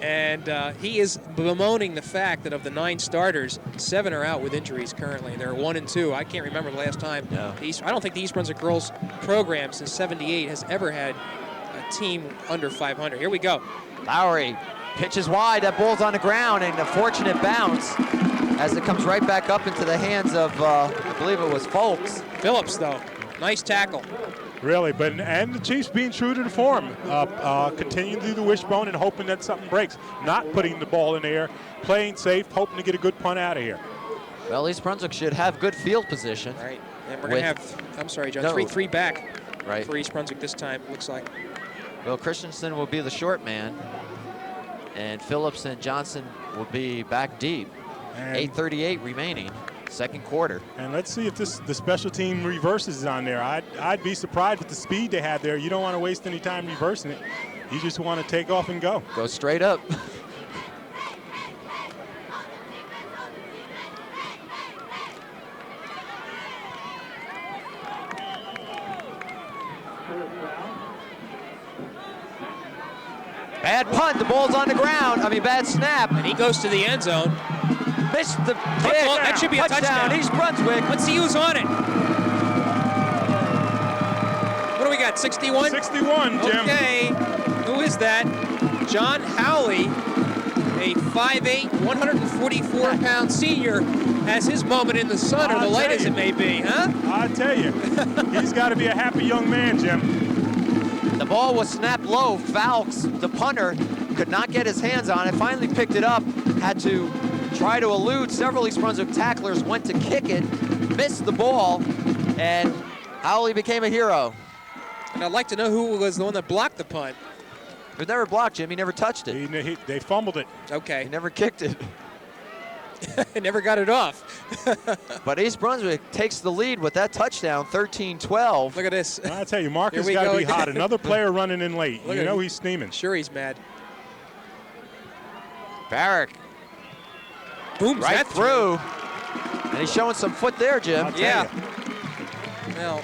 And he is bemoaning the fact that of the 9 starters, 7 are out with injuries currently. They're 1 and 2. I can't remember the last time. No. I don't think the East Brunswick girls program since '78 has ever had a team under 500. Here we go. Lowry pitches wide. That ball's on the ground, and a fortunate bounce as it comes right back up into the hands of, I believe it was Folks. Phillips, though. Nice tackle. Really, and the Chiefs being true to the form, continuing to do the wishbone and hoping that something breaks, not putting the ball in the air, playing safe, hoping to get a good punt out of here. Well, East Brunswick should have good field position. Right, and we're going to have, I'm sorry, John, 3-3 back for East Brunswick this time, looks like. Well, Christensen will be the short man, and Phillips and Johnson will be back deep. 8:38 remaining. Second quarter. And let's see if the special team reverses on there. I'd be surprised with the speed they have there. You don't want to waste any time reversing it. You just want to take off and go. Go straight up. Bad punt. The ball's on the ground. Bad snap. And he goes to the end zone. Missed the kick. That should be a touchdown. East Brunswick. Let's see who's on it. What do we got, 61? 61, Jim. Okay, who is that? John Howley, a 5'8", 144-pound senior, has his moment in the sun, or the light as it may be, huh? I tell you, he's got to be a happy young man, Jim. The ball was snapped low. Falks, the punter, could not get his hands on it. Finally picked it up, had to try to elude several East Brunswick tacklers, went to kick it, missed the ball, and Howley became a hero. And I'd like to know who was the one that blocked the punt. It was never blocked, Jim. He never touched it. They fumbled it. Okay. He never kicked it. Never got it off. But East Brunswick takes the lead with that touchdown, 13-12. Look at this. I tell you, Marcus got to be hot. Another player running in late. You know he's steaming. Sure, he's mad. Barrick. Booms right through. And he's showing some foot there, Jim. Yeah. Well,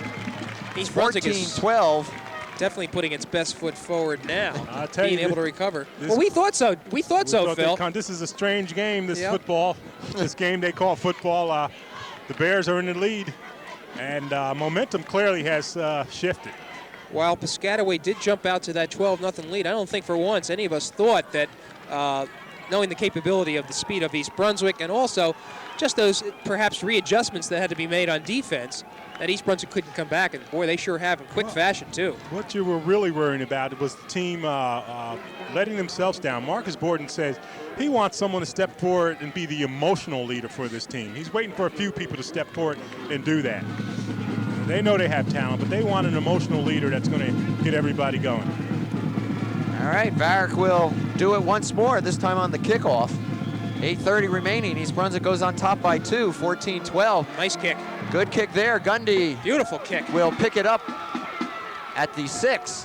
East Brunswick is 14-12. definitely putting its best foot forward now. I'll tell being you, able to recover. Well, we thought so. We thought so, Phil. This is a strange game, this football. This game they call football. The Bears are in the lead, and momentum clearly has shifted. While Piscataway did jump out to that 12-0 lead, I don't think for once any of us thought that knowing the capability of the speed of East Brunswick and also just those perhaps readjustments that had to be made on defense, that East Brunswick couldn't come back, and boy, they sure have in quick fashion too. What you were really worrying about was the team letting themselves down. Marcus Borden says he wants someone to step forward and be the emotional leader for this team. He's waiting for a few people to step forward and do that. They know they have talent, but they want an emotional leader that's going to get everybody going. All right, Varick will do it once more, this time on the kickoff. 8:30 remaining. East Brunswick goes on top by 2, 14-12. Nice kick. Good kick there. Gundy. Beautiful kick. Will pick it up at the 6.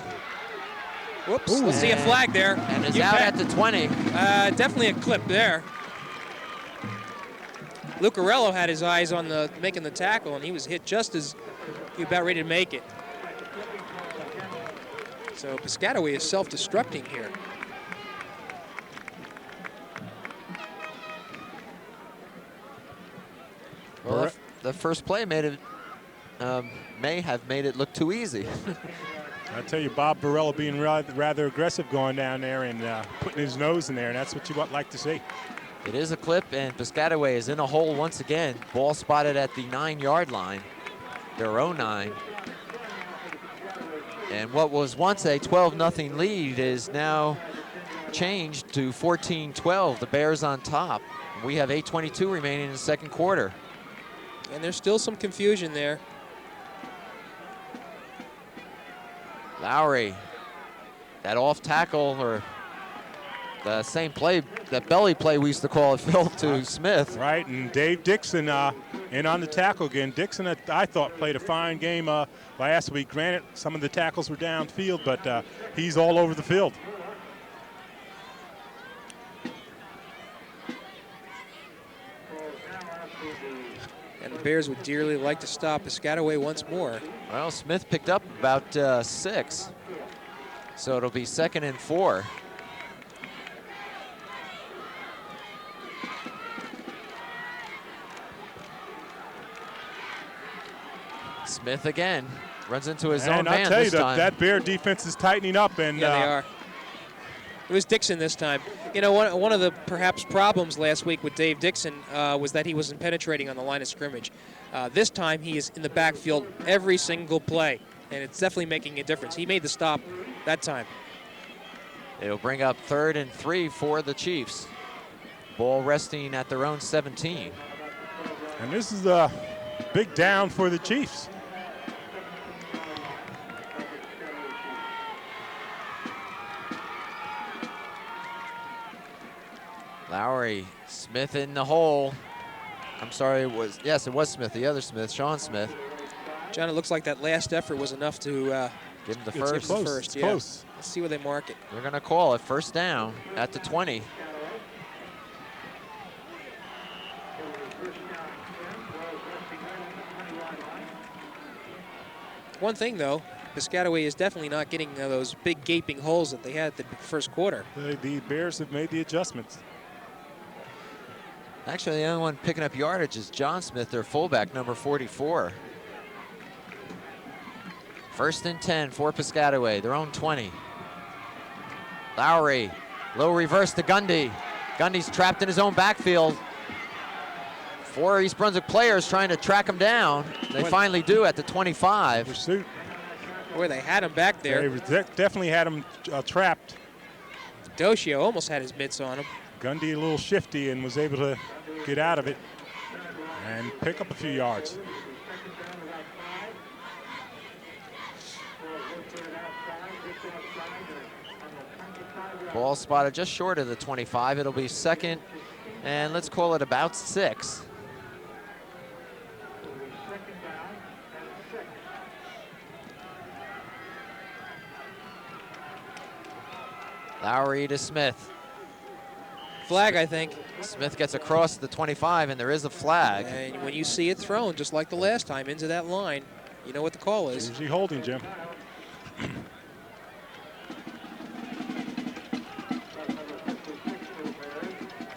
Whoops. Let's see a flag there. And is out at the 20. Definitely a clip there. Lucarello had his eyes on making the tackle, and he was hit just as he was about ready to make it. So Piscataway is self-destructing here. Well, the first play made it may have made it look too easy. I tell you, Bob Borrello being rather aggressive going down there and putting his nose in there, and that's what you like to see. It is a clip, and Piscataway is in a hole once again. Ball spotted at the 9-yard line, their own 9. And what was once a 12-0 lead is now changed to 14-12. The Bears on top. We have 8:22 remaining in the second quarter. And there's still some confusion there. Lowry, that off tackle, or the same play, that belly play we used to call it, Phil, to Smith. Right, and Dave Dixon in on the tackle again. Dixon, I thought, played a fine game last week. Granted, some of the tackles were downfield, but he's all over the field. And the Bears would dearly like to stop Piscataway once more. Well, Smith picked up about 6. So it'll be 2nd and 4. Smith again runs into his own And man I'll tell you, this time. that Bear defense is tightening up. And Yeah, they are. It was Dixon this time. You know, one of the perhaps problems last week with Dave Dixon was that he wasn't penetrating on the line of scrimmage. This time he is in the backfield every single play, and it's definitely making a difference. He made the stop that time. It'll bring up 3rd and 3 for the Chiefs. Ball resting at their own 17. And this is a big down for the Chiefs. Lowry, Smith in the hole. I'm sorry, it was Smith, the other Smith, Sean Smith. John, it looks like that last effort was enough to give him the It's first. close. First, It's yeah. close. Let's see where they mark it. They're going to call it 1st down at the 20. One thing, though, Piscataway is definitely not getting those big gaping holes that they had the first quarter. The Bears have made the adjustments. Actually, the only one picking up yardage is John Smith, their fullback, number 44. 1st and 10 for Piscataway, their own 20. Lowry, low reverse to Gundy. Gundy's trapped in his own backfield. 4 East Brunswick players trying to track him down. They finally do at the 25. Pursuit. Boy, they had him back there. They definitely had him trapped. Docio almost had his mitts on him. Gundy a little shifty and was able to get out of it and pick up a few yards. Ball spotted just short of the 25. It'll be 2nd, and let's call it about 6. Lowry to Smith. Flag, I think. Smith gets across the 25, and there is a flag. And when you see it thrown, just like the last time, into that line, you know what the call is. Usually holding, Jim.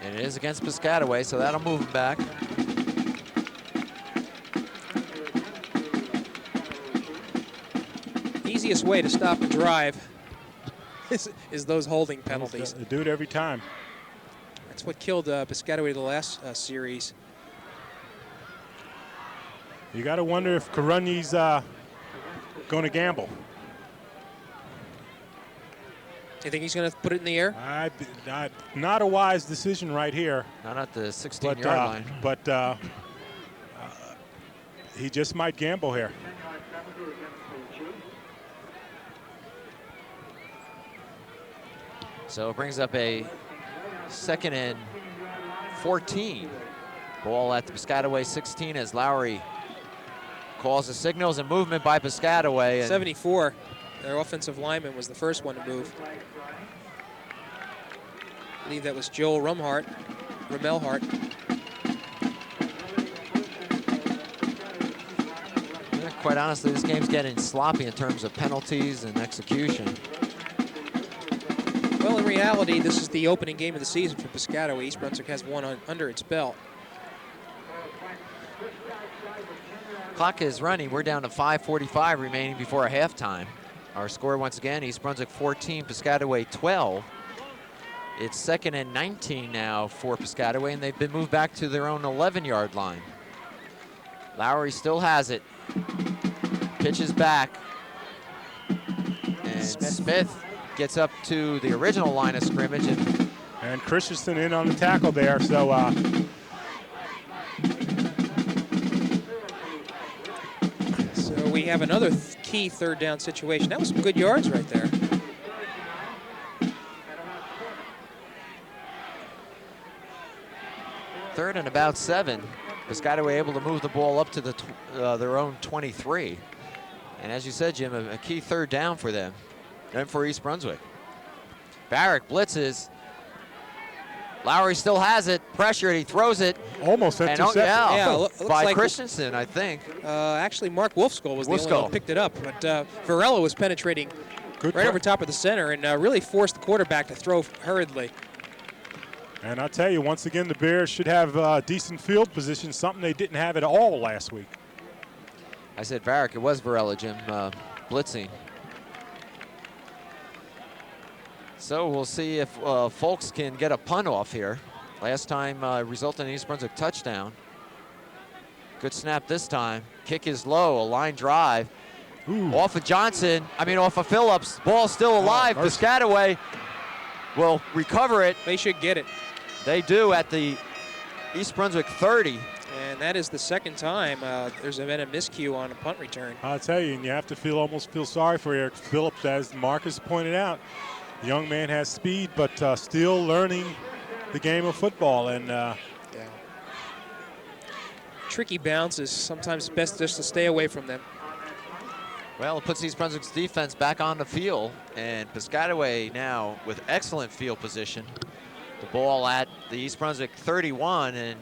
And it is against Piscataway, so that'll move him back. Easiest way to stop a drive is those holding penalties. They do it every time. That's what killed Piscataway the last series. You got to wonder if Karunyi's going to gamble. You think he's going to put it in the air? Not a wise decision right here. Not at the 16-yard line. But he just might gamble here. So it brings up a 2nd and 14. Ball at the Piscataway 16 as Lowry calls the signals, and movement by Piscataway. And 74. Their offensive lineman was the first one to move. I believe that was Joel Rumelhart. Yeah, quite honestly, this game's getting sloppy in terms of penalties and execution. Well, in reality, this is the opening game of the season for Piscataway. East Brunswick has one under its belt. Clock is running. We're down to 5:45 remaining before a halftime. Our score once again, East Brunswick 14, Piscataway 12. It's 2nd and 19 now for Piscataway, and they've been moved back to their own 11-yard line. Lowry still has it. Pitches back. And Smith gets up to the original line of scrimmage. And Christensen in on the tackle there. So So we have another key 3rd down situation. That was some good yards right there. Third and about 7. Piscataway able to move the ball up to the their own 23. And as you said, Jim, a key 3rd down for them and for East Brunswick. Barrick blitzes. Lowry still has it. Pressured. He throws it. almost intercepted. Yeah, looks by like Christensen, I think. Actually, Mark Wolfskull was the only one who picked it up. But Varela was penetrating right over top of the center and really forced the quarterback to throw hurriedly. And I'll tell you, once again, the Bears should have decent field position, something they didn't have at all last week. I said Varick. It was Varela, Jim, blitzing. So we'll see if Folks can get a punt off here. Last time resulted in East Brunswick touchdown. Good snap this time. Kick is low, a line drive. Ooh. Off of Johnson, off of Phillips. Ball still alive. Piscataway will recover it. They should get it. They do at the East Brunswick 30. And that is the second time there's been a miscue on a punt return. I'll tell you, and you have to almost feel sorry for Eric Phillips, as Marcus pointed out. The young man has speed, but still learning the game of football. And tricky bounces, sometimes best just to stay away from them. Well, it puts East Brunswick's defense back on the field, and Piscataway now with excellent field position. The ball at the East Brunswick 31, and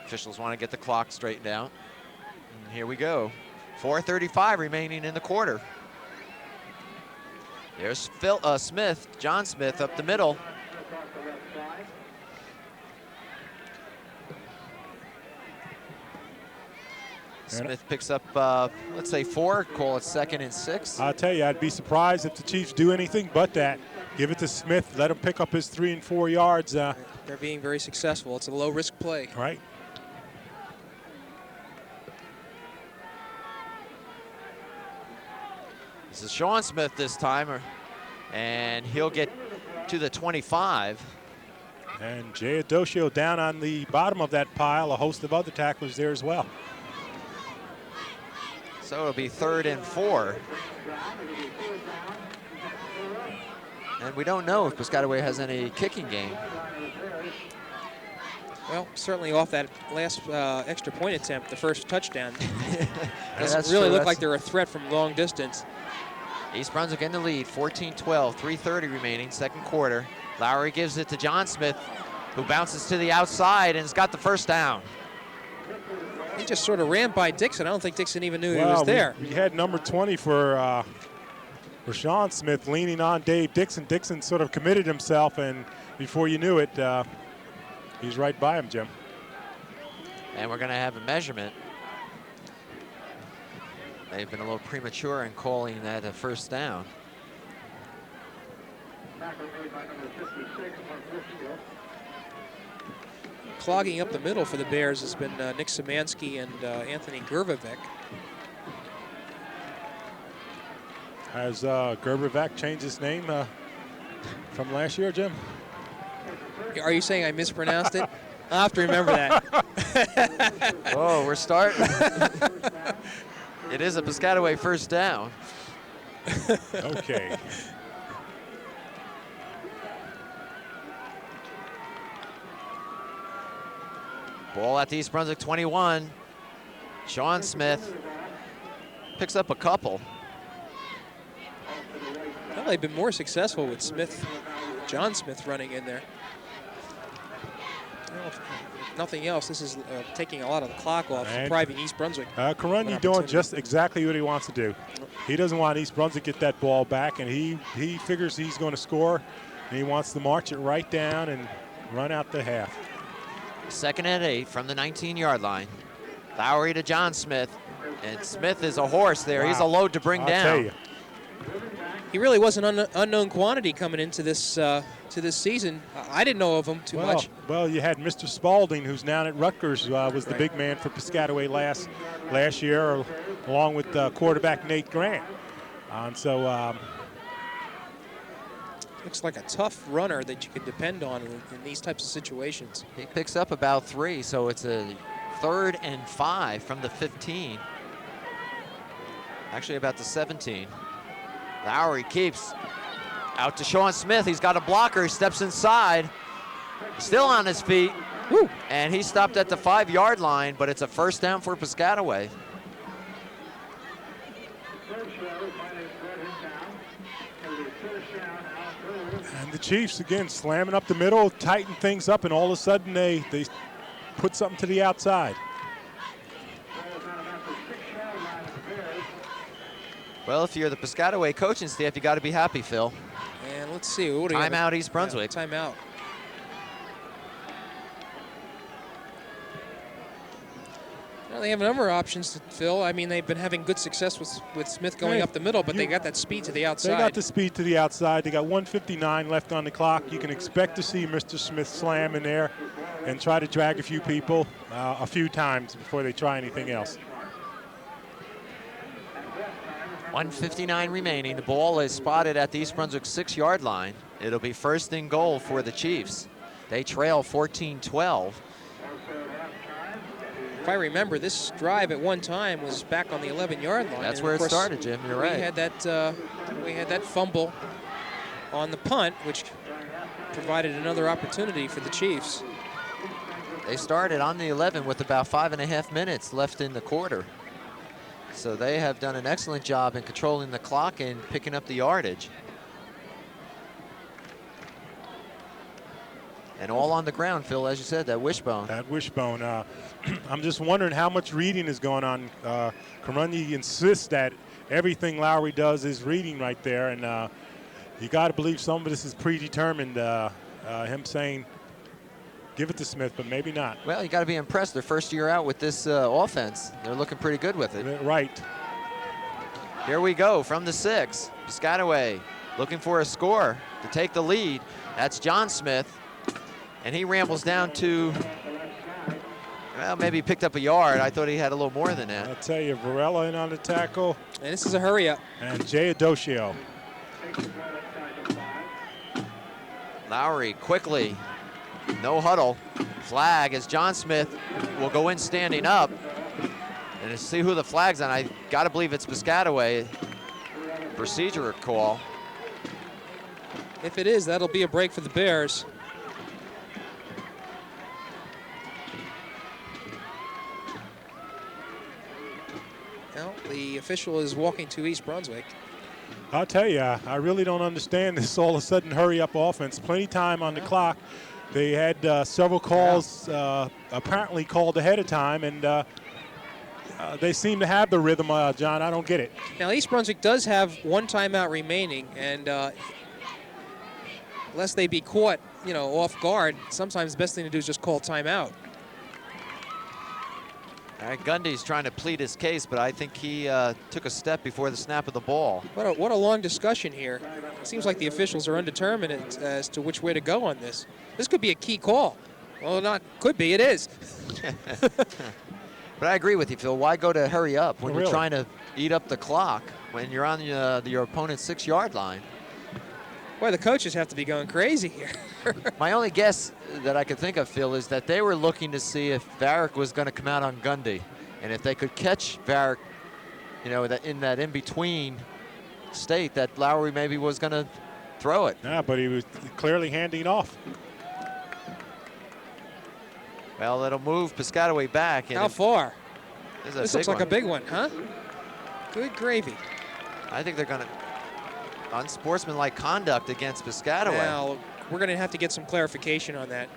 officials want to get the clock straightened out. And here we go. 4:35 remaining in the quarter. There's Smith, John Smith up the middle. Smith picks up, let's say 4, call it 2nd and 6. I'll tell you, I'd be surprised if the Chiefs do anything but that. Give it to Smith, let him pick up his 3 and 4 yards. They're being very successful. It's a low-risk play. Right. This is Sean Smith this time, and he'll get to the 25. And Jay Adocio down on the bottom of that pile, a host of other tacklers there as well. So it'll be 3rd and 4. And we don't know if Piscataway has any kicking game. Well, certainly off that last extra point attempt, the first touchdown, doesn't That's really true. look like they're a threat from long distance. East Brunswick in the lead, 14-12, 3:30 remaining, second quarter. Lowry gives it to John Smith, who bounces to the outside and has got the first down. He just sort of ran by Dixon. I don't think Dixon even knew he was there. We had number 20 for Sean Smith leaning on Dave Dixon. Dixon sort of committed himself, and before you knew it, he's right by him, Jim. And we're going to have a measurement. They've been a little premature in calling that a first down. Clogging up the middle for the Bears has been Nick Szymanski and Anthony Gervivek. Has Gervivek changed his name from last year, Jim? Are you saying I mispronounced it? I'll have to remember that. Oh, we're starting. It is a Piscataway first down. Okay. Ball at the East Brunswick 21. Sean Smith picks up a couple. Well, they've been more successful with John Smith running in there. Well, if nothing else, this is taking a lot of the clock off, depriving East Brunswick. Karunyi doing just exactly what he wants to do. He doesn't want East Brunswick to get that ball back, and he figures he's going to score, and he wants to march it right down and run out the half. 2nd and 8 from the 19-yard line. Lowry to John Smith, and Smith is a horse there. Wow. He's a load to bring down. Tell you. He really was an unknown quantity coming into this season. I didn't know of him too much. Well, you had Mr. Spalding, who's now at Rutgers, was the big man for Piscataway last year, along with quarterback Nate Grant. And so looks like a tough runner that you can depend on in these types of situations. He picks up about 3, so it's a 3rd and 5 from the 15. Actually, about the 17. Lowry keeps out to Sean Smith. He's got a blocker. He steps inside. Still on his feet. Woo. And he stopped at the 5-yard line, but it's a first down for Piscataway. And the Chiefs, again, slamming up the middle, tighten things up, and all of a sudden they put something to the outside. Well, if you're the Piscataway coaching staff, you got to be happy, Phil. And let's see. What do we have? Timeout, East Brunswick. Yeah, timeout. Well, they have a number of options, Phil. I mean, they've been having good success with Smith going up the middle, but they got that speed to the outside. They got the speed to the outside. They got 1:59 left on the clock. You can expect to see Mr. Smith slam in there and try to drag a few people a few times before they try anything else. 1:59 remaining. The ball is spotted at the East Brunswick 6-yard line. It'll be first and goal for the Chiefs. They trail 14-12. If I remember, this drive at one time was back on the 11-yard line. That's where it started, Jim. You're right. We had that fumble on the punt, which provided another opportunity for the Chiefs. They started on the 11 with about 5.5 minutes left in the quarter. So they have done an excellent job in controlling the clock and picking up the yardage. And all on the ground, Phil, as you said, that wishbone. That wishbone. I'm just wondering how much reading is going on. Karunyi insists that everything Lowry does is reading right there, and you got to believe some of this is predetermined. Him saying, give it to Smith, but maybe not. Well, you got to be impressed. Their first year out with this offense. They're looking pretty good with it. Right. Here we go from the 6. Piscataway looking for a score to take the lead. That's John Smith. And he rambles down to, well, maybe he picked up a yard. I thought he had a little more than that. I'll tell you, Varela in on the tackle. And this is a hurry up. And Jay Adocio. Lowry quickly, no huddle. Flag as John Smith will go in standing up. And to see who the flag's on, I got to believe it's Piscataway. Procedure call. If it is, that'll be a break for the Bears. Well, the official is walking to East Brunswick. I'll tell you, I really don't understand this all of a sudden hurry-up offense. Plenty time on the clock. They had several calls apparently called ahead of time, and they seem to have the rhythm, John. I don't get it. Now, East Brunswick does have one timeout remaining, and lest they be caught, off guard, sometimes the best thing to do is just call timeout. All right, Gundy's trying to plead his case, but I think he took a step before the snap of the ball. What a long discussion here. It seems like the officials are undetermined as to which way to go on this. This could be a key call. Well, not could be, it is. But I agree with you, Phil. Why go to hurry up when Really? you're trying to eat up the clock when you're on your opponent's 6-yard line? Boy, the coaches have to be going crazy here. My only guess that I could think of, Phil, is that they were looking to see if Varick was going to come out on Gundy. And if they could catch Varick, in that in-between state, that Lowry maybe was going to throw it. Yeah, but he was clearly handing off. Well, it'll move Piscataway back. How far? This looks like a big one, huh? Good gravy. I think they're going to unsportsmanlike conduct against Piscataway. Now, we're going to have to get some clarification on that.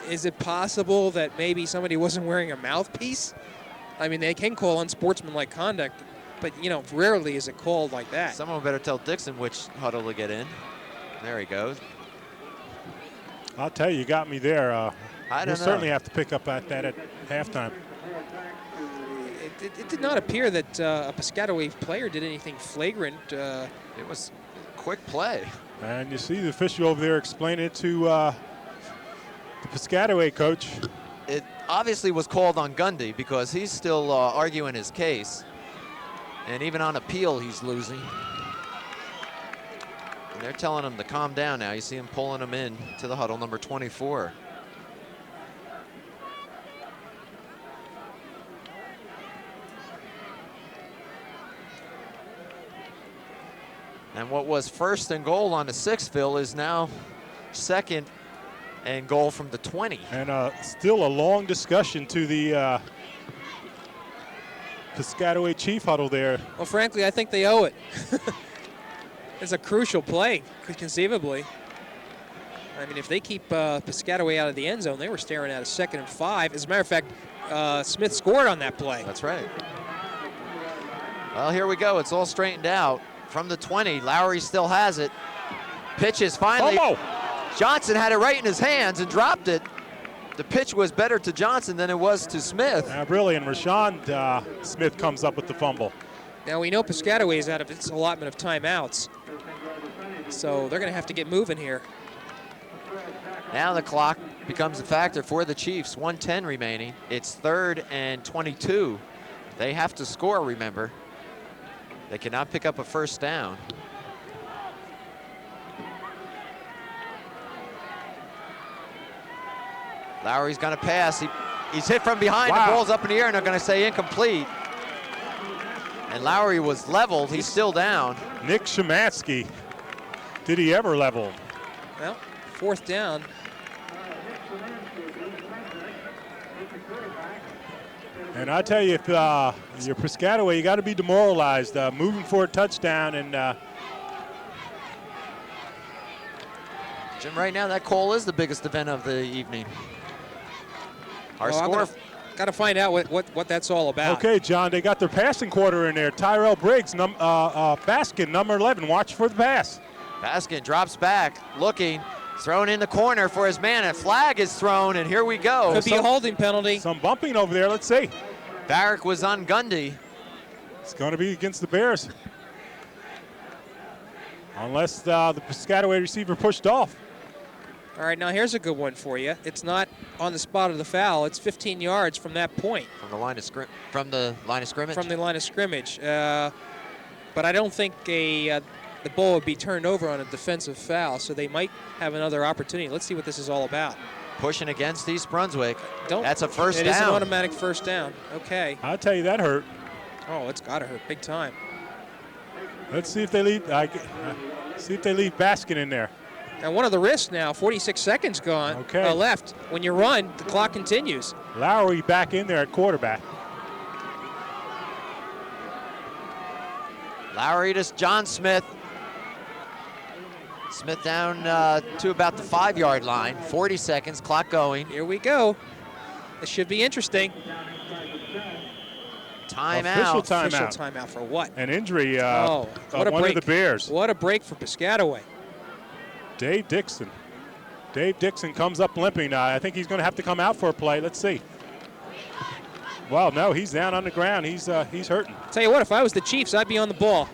Is it possible that maybe somebody wasn't wearing a mouthpiece? I mean, they can call unsportsmanlike conduct, but, rarely is it called like that. Someone better tell Dixon which huddle to get in. There he goes. I'll tell you got me there. I don't We'll know. certainly have to pick up at that at halftime. It did not appear that a Piscataway player did anything flagrant. It was quick play. And you see the official over there explaining it to the Piscataway coach. It obviously was called on Gundy because he's still arguing his case. And even on appeal, he's losing. And they're telling him to calm down now. You see him pulling him in to the huddle, number 24. And what was first and goal on the 6th, Phil, is now second and goal from the 20. And still a long discussion to the Piscataway Chief huddle there. Well, frankly, I think they owe it. It's a crucial play, conceivably. I mean, if they keep Piscataway out of the end zone, they were staring at a 2nd and 5. As a matter of fact, Smith scored on that play. That's right. Well, here we go. It's all straightened out. From the 20, Lowry still has it. Pitches finally. Oh! Johnson had it right in his hands and dropped it. the pitch was better to Johnson than it was to Smith. Really, and Rashawn Smith comes up with the fumble. Now we know Piscataway is out of its allotment of timeouts, so they're going to have to get moving here. Now the clock becomes a factor for the Chiefs. 1:10 remaining. It's 3rd and 22. They have to score, remember. They cannot pick up a first down. Lowry's going to pass. He's hit from behind. Wow. The ball's up in the air, and they're going to say incomplete. And Lowry was leveled. He's still down. Nick Shemansky. Did he ever level? Well, 4th down. And I tell you, if you're Piscataway, you got to be demoralized. Moving for a touchdown, and Jim, right now that call is the biggest event of the evening. Our score. Got to find out what that's all about. Okay, John, they got their passing quarter in there. Tyrell Briggs, Baskin, number 11. Watch for the pass. Baskin drops back, looking, thrown in the corner for his man. A flag is thrown, and here we go. Could be a holding penalty. Some bumping over there. Let's see. Barrick was on Gundy. It's going to be against the Bears. Unless the Piscataway receiver pushed off. All right, now here's a good one for you. It's not on the spot of the foul. It's 15 yards from that point. From the line of scrimmage. From the line of scrimmage. But I don't think the ball would be turned over on a defensive foul, so they might have another opportunity. Let's see what this is all about. Pushing against East Brunswick. That's a first down. It is an automatic first down. Okay. I'll tell you, that hurt. Oh, it's got to hurt big time. Let's see if they leave. See if they leave Baskin in there. And one of the risks now, 46 seconds gone. Okay. Left. When you run, the clock continues. Lowry back in there at quarterback. Lowry to John Smith. Smith down to about the 5-yard line. 40 seconds, clock going. Here we go. This should be interesting. Timeout. Official timeout for what? An injury what a one break. of the Bears. What a break for Piscataway. Dave Dixon. Dave Dixon comes up limping. I think he's going to have to come out for a play. Let's see. Well, no, he's down on the ground. He's hurting. Tell you what, if I was the Chiefs, I'd be on the ball,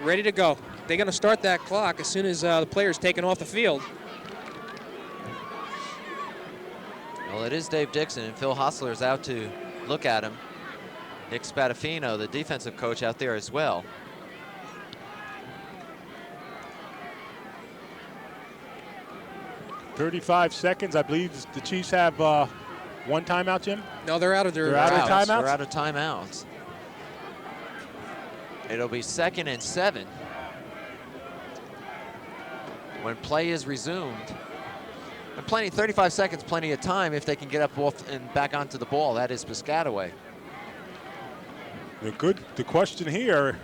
ready to go. They're going to start that clock as soon as the player's taken off the field. Well, it is Dave Dixon, and Phil Hostler's out to look at him. Nick Spadafino, the defensive coach, out there as well. .35 seconds. I believe the Chiefs have one timeout, Jim? No, they're out of their They're out of timeouts? They're out of timeouts. It'll be 2nd and 7 when play is resumed. And 35 seconds, plenty of time if they can get up off and back onto the ball. That is Piscataway. The question here,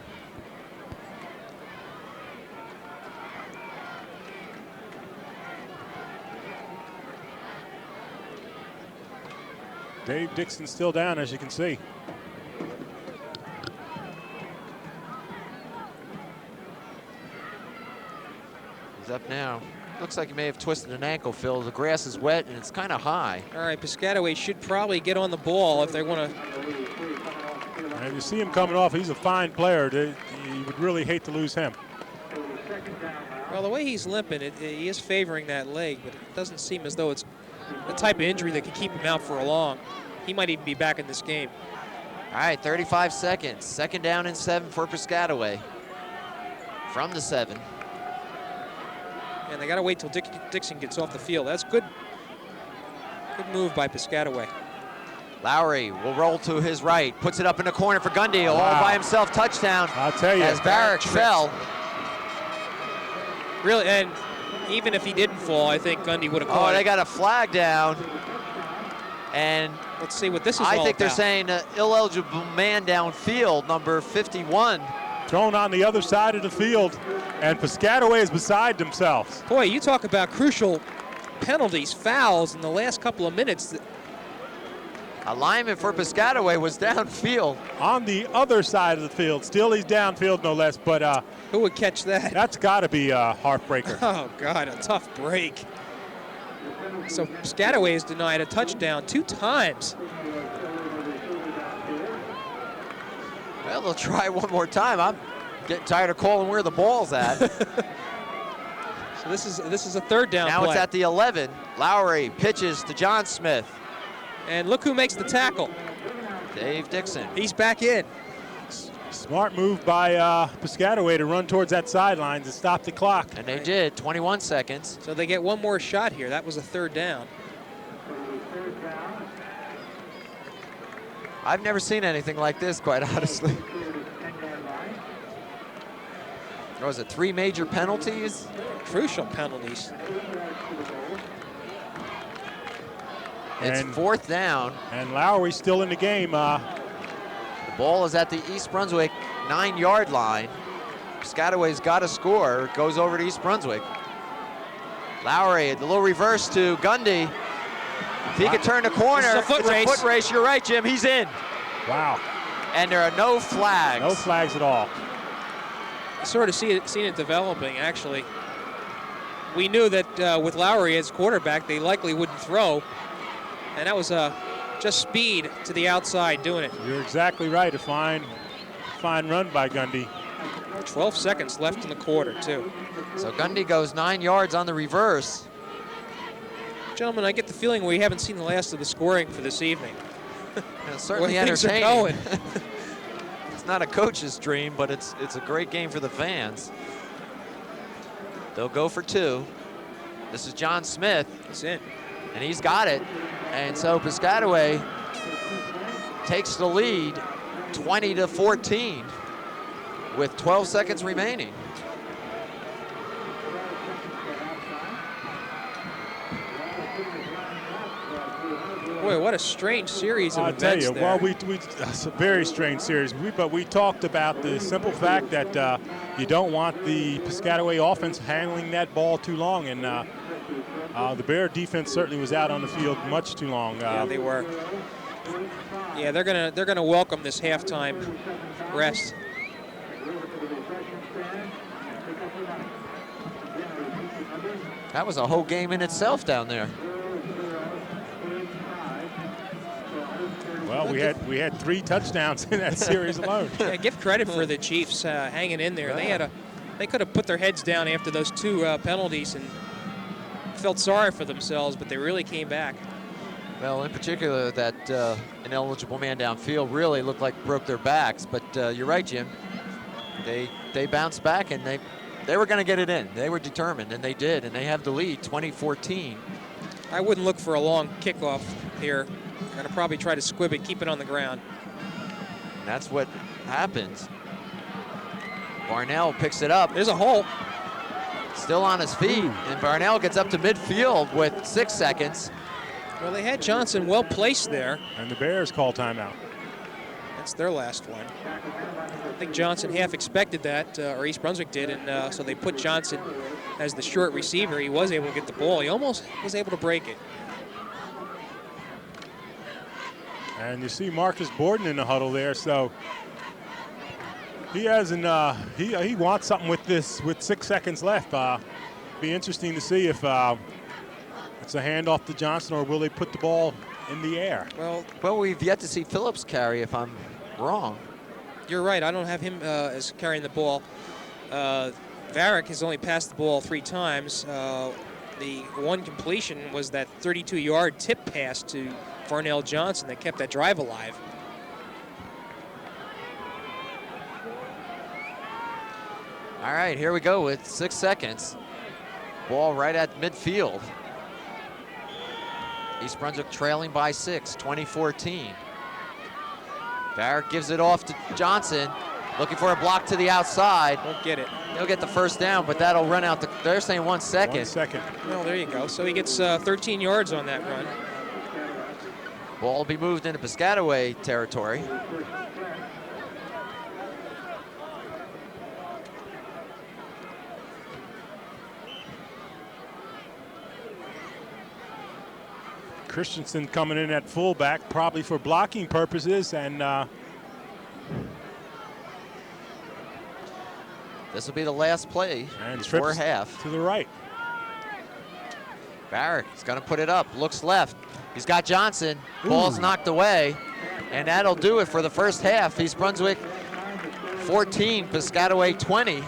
Dave Dixon still down, as you can see. He's up now. Looks like he may have twisted an ankle, Phil. The grass is wet and it's kind of high. All right, Piscataway should probably get on the ball if they want to. And you see him coming off. He's a fine player. You would really hate to lose him. Well, the way he's limping, he is favoring that leg, but it doesn't seem as though it's the type of injury that could keep him out for a long. He might even be back in this game. All right, 35 seconds. 2nd down and 7 for Piscataway. From the 7. And they got to wait till Dixon gets off the field. That's good. Good move by Piscataway. Lowry will roll to his right, puts it up in the corner for Gundy, all by himself, touchdown. I'll tell you. As Barrick fell. Really, and even if he didn't fall, I think Gundy would have caught it. it. They got a flag down. And let's see what this is all I think they're about. saying illegible man downfield, number 51. Thrown on the other side of the field, and Piscataway is beside themselves. Boy, you talk about crucial penalties, fouls in the last couple of minutes. A lineman for Piscataway was downfield. On the other side of the field. Still he's downfield, no less, but who would catch that? That's got to be a heartbreaker. Oh, God, a tough break. So Piscataway is denied a touchdown 2 times. Well, they'll try one more time. I'm getting tired of calling where the ball's at. So this is a 3rd down Now play. it's at the 11. Lowry pitches to John Smith. And look who makes the tackle. Dave Dixon. He's back in. Smart move by Piscataway to run towards that sideline to stop the clock. And they did, 21 seconds. So they get one more shot here. That was a 3rd down. I've never seen anything like this, quite honestly. What was it, 3 major penalties? Crucial penalties. It's 4th down. And Lowry's still in the game. The ball is at the East Brunswick 9-yard line. Piscataway's got to score. It goes over to East Brunswick. Lowry, the little reverse to Gundy. If he could turn the corner, This is a foot it's race. a foot race. You're right, Jim. He's in. Wow. And there are no flags. No flags at all. Sort of seen it developing, actually. We knew that with Lowry as quarterback, they likely wouldn't throw. And that was just speed to the outside doing it. You're exactly right. A fine run by Gundy. 12 seconds left in the quarter, too. So Gundy goes 9 yards on the reverse. Gentlemen, I get the feeling we haven't seen the last of the scoring for this evening. It's certainly Where things are entertaining. going. It's not a coach's dream, but it's a great game for the fans. They'll go for 2. This is John Smith. He's in. And he's got it. And so Piscataway takes the lead 20-14 with 12 seconds remaining. Boy, what a strange series of I'll tell events you, there. well, it's a very strange series. But we talked about the simple fact that you don't want the Piscataway offense handling that ball too long, and the Bear defense certainly was out on the field much too long. Yeah, they were. Yeah, they're gonna welcome this halftime rest. That was a whole game in itself down there. Well, we had 3 touchdowns in that series alone. Yeah, give credit for the Chiefs hanging in there. They could have put their heads down after those 2 penalties and felt sorry for themselves, but they really came back. Well, in particular, that ineligible man downfield really looked like broke their backs. But you're right, Jim. They bounced back, and they were going to get it in. They were determined, and they did, and they have the lead, 20-14. I wouldn't look for a long kickoff here. Going to probably try to squib it, keep it on the ground. And that's what happens. Barnell picks it up. There's a hole. Still on his feet, and Barnell gets up to midfield with 6 seconds. Well, they had Johnson well placed there. And the Bears call timeout. That's their last one. I think Johnson half expected that, or East Brunswick did, and so they put Johnson as the short receiver. He was able to get the ball. He almost was able to break it. And you see Marcus Borden in the huddle there, so he hasn't. He wants something with this with 6 seconds left. Be interesting to see if it's a handoff to Johnson, or will they put the ball in the air? Well, we've yet to see Phillips carry, if I'm wrong. You're right. I don't have him as carrying the ball. Varick has only passed the ball 3 times. The one completion was that 32-yard tip pass to Farnell Johnson that kept that drive alive. All right, here we go with 6 seconds. Ball right at midfield. East Brunswick trailing by 6, 20-14. Varick gives it off to Johnson, looking for a block to the outside. Won't get it. He'll get the first down, but that'll run out. They're saying 1 second. 1 second. Well, there you go. So he gets 13 yards on that run. Ball will be moved into Piscataway territory. Christensen coming in at fullback, probably for blocking purposes, and this will be the last play and before trips half. to the right. Barrick is going to put it up, looks left. He's got Johnson, ball's knocked away, and that'll do it for the first half. East Brunswick 14, Piscataway 20.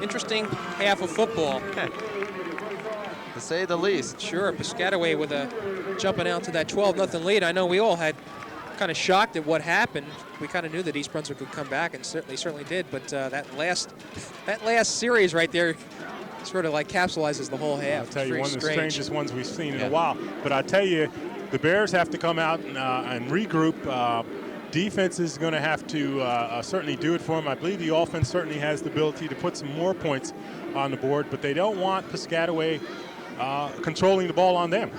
Interesting half of football. To say the least. Sure, Piscataway with a jumping out to that 12-0 lead. I know we all had kind of shocked at what happened. We kind of knew that East Brunswick would come back, and certainly did. But that last series right there sort of like capsulizes the whole half. I'll tell you, one of the strangest ones we've seen in Yeah. a while. But I tell you, the Bears have to come out and regroup. Defense is going to have to certainly do it for them. I believe the offense certainly has the ability to put some more points on the board, but they don't want Piscataway controlling the ball on them.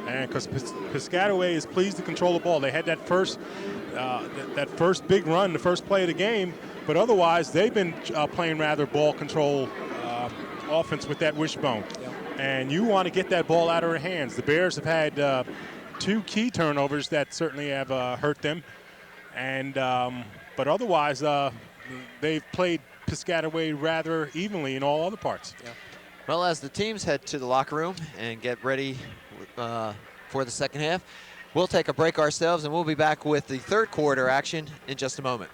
And because Piscataway is pleased to control the ball. They had that first big run, the first play of the game, but otherwise they've been playing rather ball control offense with that wishbone. Yep. And you want to get that ball out of their hands. The Bears have had 2 key turnovers that certainly have hurt them. And but otherwise, they've played Piscataway rather evenly in all other parts. Yeah. Well, as the teams head to the locker room and get ready for the second half, we'll take a break ourselves, and we'll be back with the third quarter action in just a moment.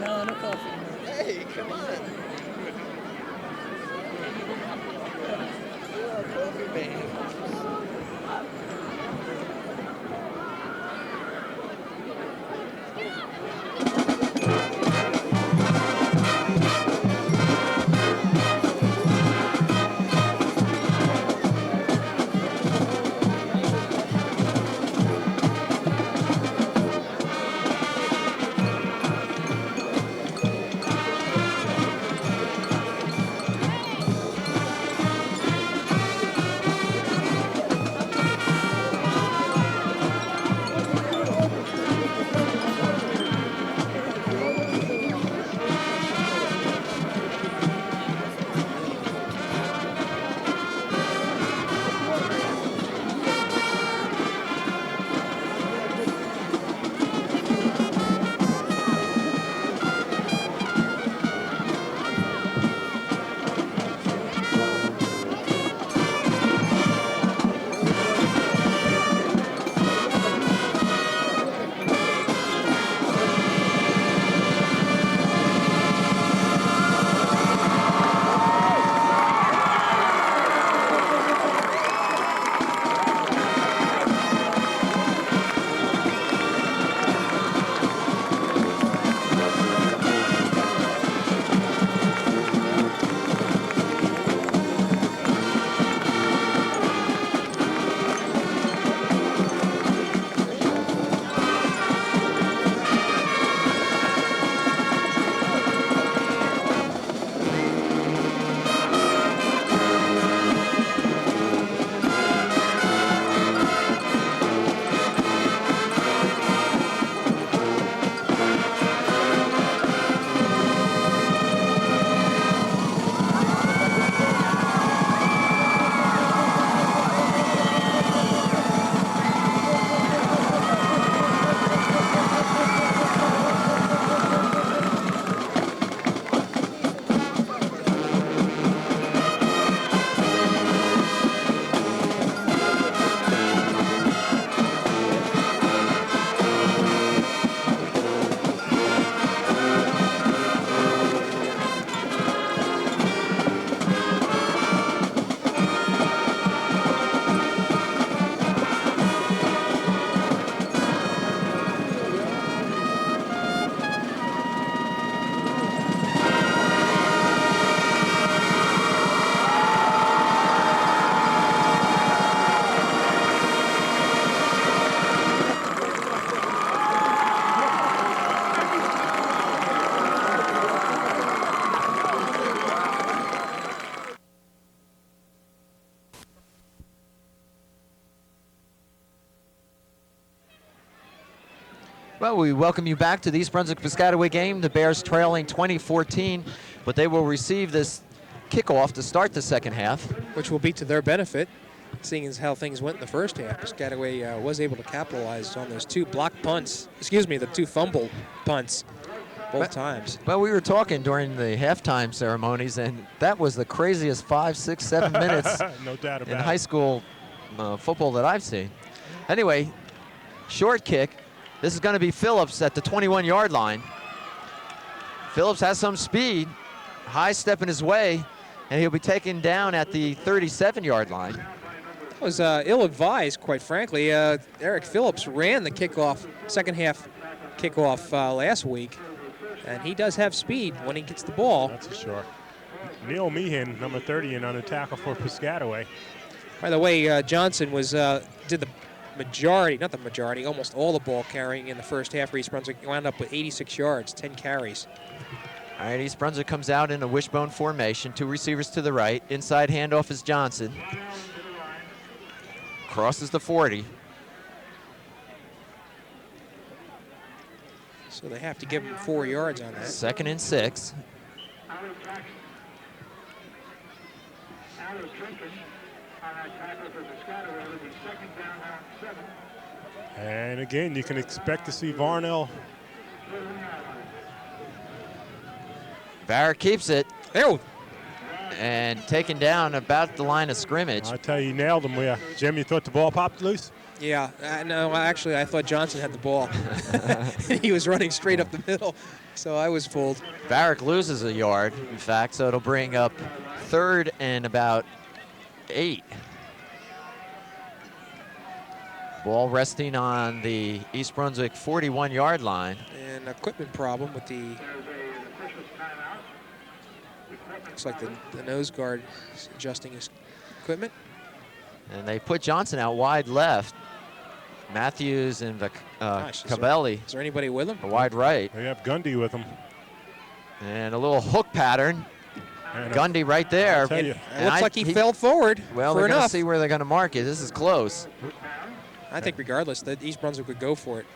No, no coffee. Hey, come on. Well, we welcome you back to the East Brunswick Piscataway game. The Bears trailing 20-14, but they will receive this kickoff to start the second half. Which will be to their benefit, seeing as how things went in the first half. Piscataway was able to capitalize on those two block punts, the two fumble punts both times. Well, we were talking during the halftime ceremonies, and that was the craziest 5, 6, 7 minutes no doubt about in high school football that I've seen. Anyway, short kick. This is going to be Phillips at the 21-yard line. Phillips has some speed, high step in his way, and he'll be taken down at the 37-yard line. It was ill-advised, quite frankly. Eric Phillips ran the kickoff, second half kickoff last week, and he does have speed when he gets the ball. That's for sure. Neil Meehan, number 30, in on the tackle for Piscataway. By the way, Johnson was did the majority, not the majority, almost all the ball carrying in the first half for East Brunswick. He wound up with 86 yards, 10 carries. All right, East Brunswick comes out in a wishbone formation. 2 receivers to the right. Inside handoff is Johnson. Crosses the 40. So they have to give him 4 yards on that. 2nd and 6. And again, you can expect to see Varnell. Barrett keeps it. Ew. And taken down about the line of scrimmage. I tell you, nailed him. Jim, you thought the ball popped loose? Yeah, no, actually, I thought Johnson had the ball. He was running straight up the middle, so I was fooled. Barrett loses a yard, in fact, so it'll bring up 3rd and about 8. Ball resting on the East Brunswick 41-yard line. And equipment problem with the, looks like the nose guard is adjusting his equipment. And they put Johnson out wide left. Matthews and Cabelli. Is there anybody with him? Wide right. They have Gundy with them. And a little hook pattern. And Gundy right there. It looks like he fell forward. Well, they're going to see where they're going to mark it. This is close. I think regardless, that East Brunswick would go for it.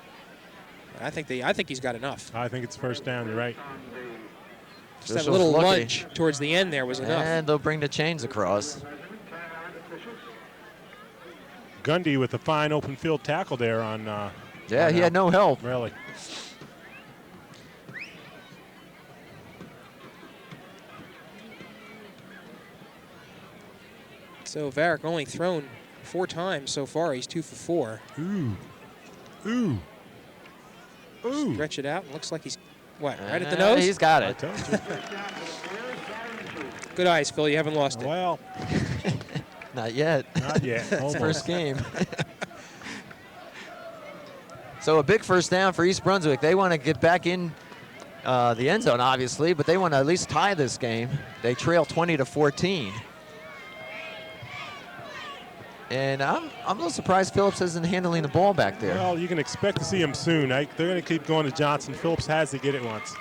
I think he's got enough. I think it's first down. You're right. Just that little lunge towards the end there was enough. And they'll bring the chains across. Gundy with a fine open field tackle there on. Yeah, he had no help. Really. So Varick only thrown 4 times so far. He's 2 for 4. Ooh. Ooh. Ooh. Stretch it out. Looks like he's, what, right at the nose? He's got it. Good eyes, Phil. You haven't lost it. Well. Not yet. Not yet. It's first game. So a big first down for East Brunswick. They want to get back in the end zone, obviously, but they want to at least tie this game. They trail 20-14. And I'm a little surprised Phillips isn't handling the ball back there. Well, you can expect to see him soon. They're going to keep going to Johnson. Phillips has to get it once.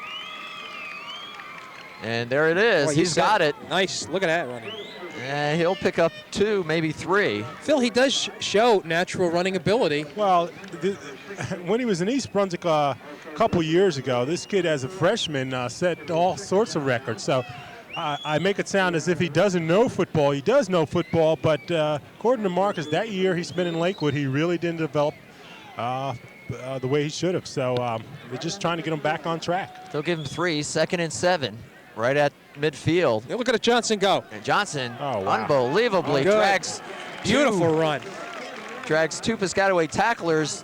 And there it is. Boy, he's got it. Nice. Look at that running. And he'll pick up 2, maybe 3. Phil, he does show natural running ability. Well, when he was in East Brunswick a couple years ago, this kid as a freshman set all sorts of records. So I make it sound as if he doesn't know football. He does know football, but according to Marcus, that year he spent in Lakewood, he really didn't develop the way he should have. So they're just trying to get him back on track. They'll give him 3, 2nd and 7, right at midfield. Yeah, look at Johnson go. And Johnson, Oh, wow. unbelievably, drags Beautiful run. Drags 2 Piscataway tacklers.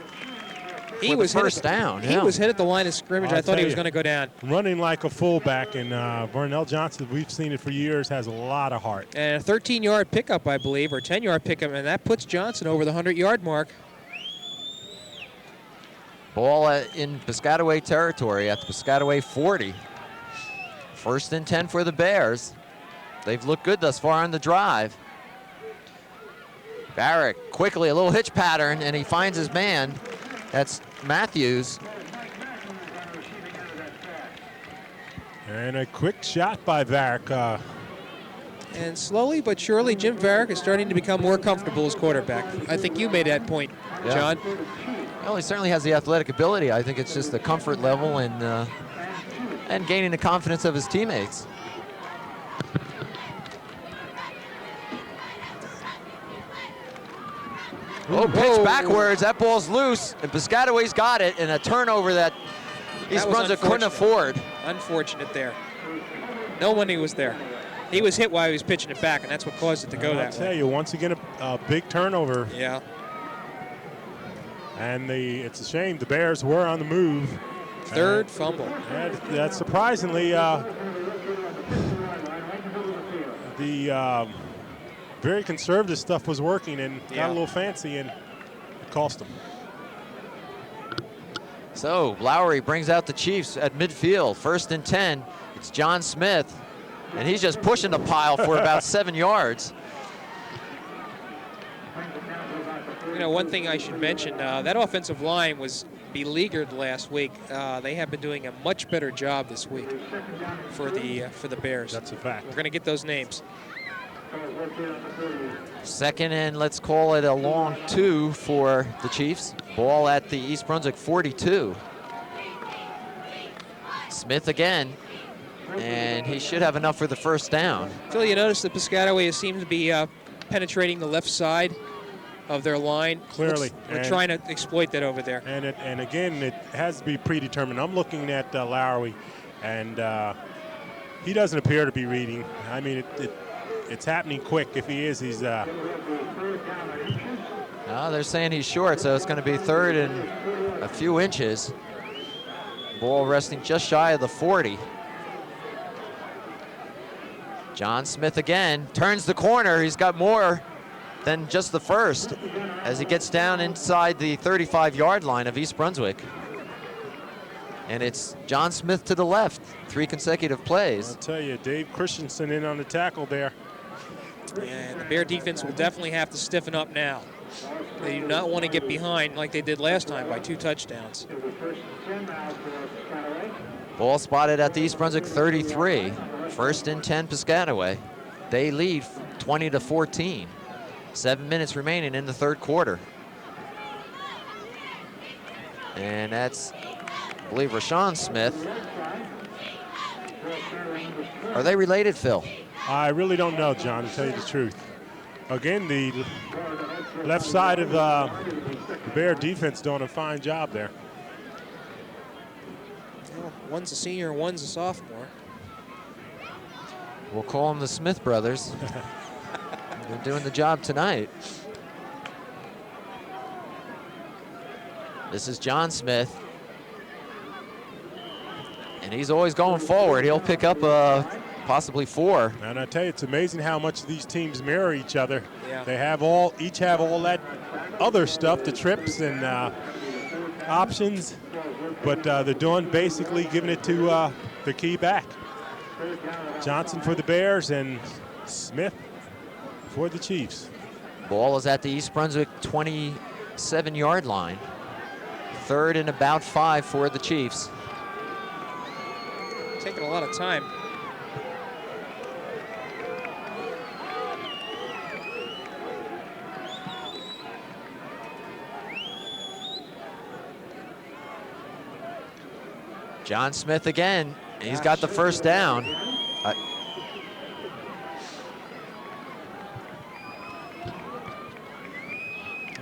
He was first down. He was hit at the line of scrimmage. I thought he was going to go down. Running like a fullback, and Varnell Johnson, we've seen it for years, has a lot of heart. And a 13-yard pickup, I believe, or 10-yard pickup, and that puts Johnson over the 100-yard mark. Ball in Piscataway territory at the Piscataway 40. 1st and 10 for the Bears. They've looked good thus far on the drive. Barrett quickly, a little hitch pattern, and he finds his man. That's Matthews. And a quick shot by Varick. And slowly but surely, Jim Varick is starting to become more comfortable as quarterback. I think you made that point, John. Well, he certainly has the athletic ability. I think it's just the comfort level and gaining the confidence of his teammates. Oh, pitch backwards. That ball's loose, and Piscataway's got it, and a turnover that East Brunswick couldn't afford. Unfortunate there. No one was there. He was hit while he was pitching it back, and that's what caused it to go that way. I'll tell you, once again, a big turnover. Yeah. And it's a shame. The Bears were on the move. Third fumble. That surprisingly, the very conservative stuff was working and got a little fancy, and it cost them. So Lowry brings out the Chiefs at midfield. 1st and 10. It's John Smith, and he's just pushing the pile for about 7 yards. You know, one thing I should mention, that offensive line was beleaguered last week. They have been doing a much better job this week for the Bears. That's a fact. We're going to get those names. 2nd and let's call it a long 2 for the Chiefs. Ball at the East Brunswick 42. Smith again, and he should have enough for the 1st down. Phil, you notice that Piscataway seems to be penetrating the left side of their line. Clearly. We're trying to exploit that over there. And again, it has to be predetermined. I'm looking at Lowry, and he doesn't appear to be reading. I mean, it's happening quick. If he is, he's... they're saying he's short, so it's going to be 3rd and a few inches. Ball resting just shy of the 40. John Smith again turns the corner. He's got more than just the 1st as he gets down inside the 35-yard line of East Brunswick. And it's John Smith to the left, 3 consecutive plays. I'll tell you, Dave Christensen in on the tackle there. And the Bear defense will definitely have to stiffen up now. They do not want to get behind like they did last time by 2 touchdowns. Ball spotted at the East Brunswick 33. 1st and 10 Piscataway. They lead 20-14. 7 minutes remaining in the 3rd quarter. And that's, I believe, Rashawn Smith. Are they related, Phil? I really don't know, John, to tell you the truth. Again, the left side of the Bear defense doing a fine job there. Well, one's a senior, one's a sophomore. We'll call them the Smith brothers. They're doing the job tonight. This is John Smith. And he's always going forward. He'll pick up possibly 4. And I tell you, it's amazing how much these teams mirror each other. Yeah. They have each have all that other stuff, the trips and options, but they're doing basically giving it to the key back. Johnson for the Bears and Smith for the Chiefs. Ball is at the East Brunswick 27-yard line. 3rd and about 5 for the Chiefs. Taking a lot of time. John Smith again. He's got the 1st down.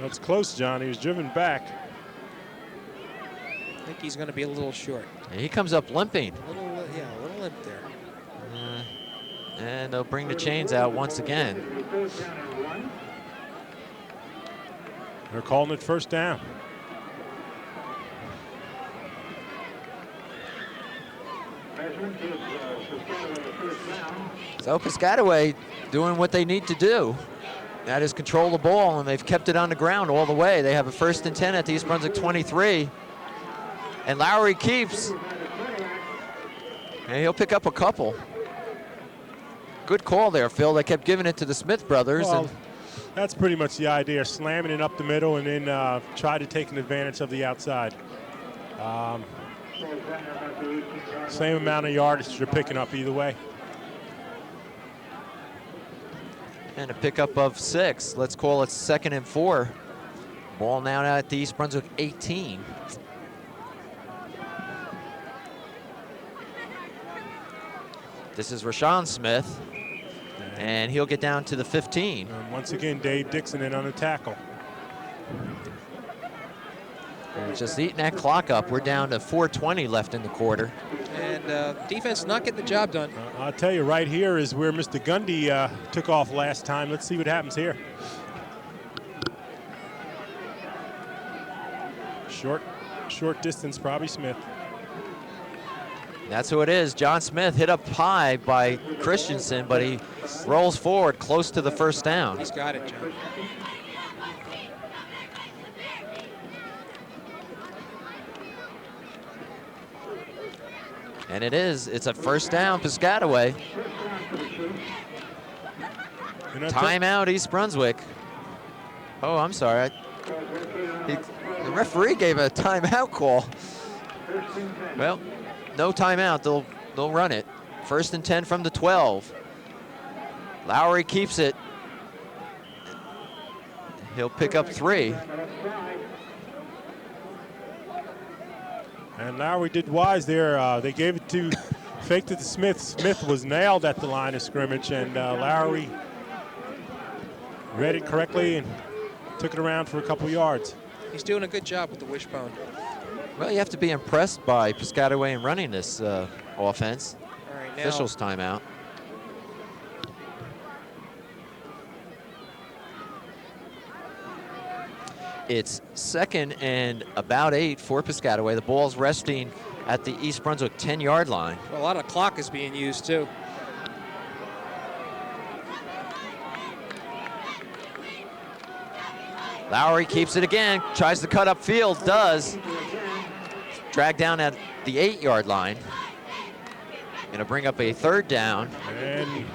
It's close, John. He was driven back. I think he's going to be a little short. And he comes up limping. A little limp there. And they'll bring the chains out once again. They're calling it 1st down. So Piscataway doing what they need to do. That is control the ball, and they've kept it on the ground all the way. They have a 1st and 10 at the East Brunswick 23. And Lowry keeps. And he'll pick up a couple. Good call there, Phil. They kept giving it to the Smith brothers. Well, that's pretty much the idea, slamming it up the middle and then try to take an advantage of the outside. Same amount of yardage you're picking up either way. And a pickup of 6. Let's call it 2nd and 4. Ball now at the East Brunswick 18. This is Rashawn Smith, and he'll get down to the 15. And once again, Dave Dixon in on the tackle. We're just eating that clock up. We're down to 4:20 left in the quarter. And defense not getting the job done. I'll tell you, right here is where Mr. Gundy took off last time. Let's see what happens here. Short distance, probably Smith. That's who it is. John Smith hit up high by Christensen, but he rolls forward close to the first down. He's got it, John. And it's a first down, Piscataway. Timeout, East Brunswick. Oh, I'm sorry. The referee gave a timeout call. Well, no timeout, they'll run it. 1st and 10 from the 12. Lowry keeps it. He'll pick up 3. And Lowry did wise there. They gave it to, faked it to Smith. Smith was nailed at the line of scrimmage, and Lowry read it correctly and took it around for a couple yards. He's doing a good job with the wishbone. Well, you have to be impressed by Piscataway in running this offense. All right, now Officials timeout. It's 2nd and about 8 for Piscataway. The ball's resting at the East Brunswick 10-yard line. a lot of clock is being used too. Lowry keeps it again, tries to cut upfield, does. Dragged down at the 8-yard line. Gonna bring up a 3rd down. And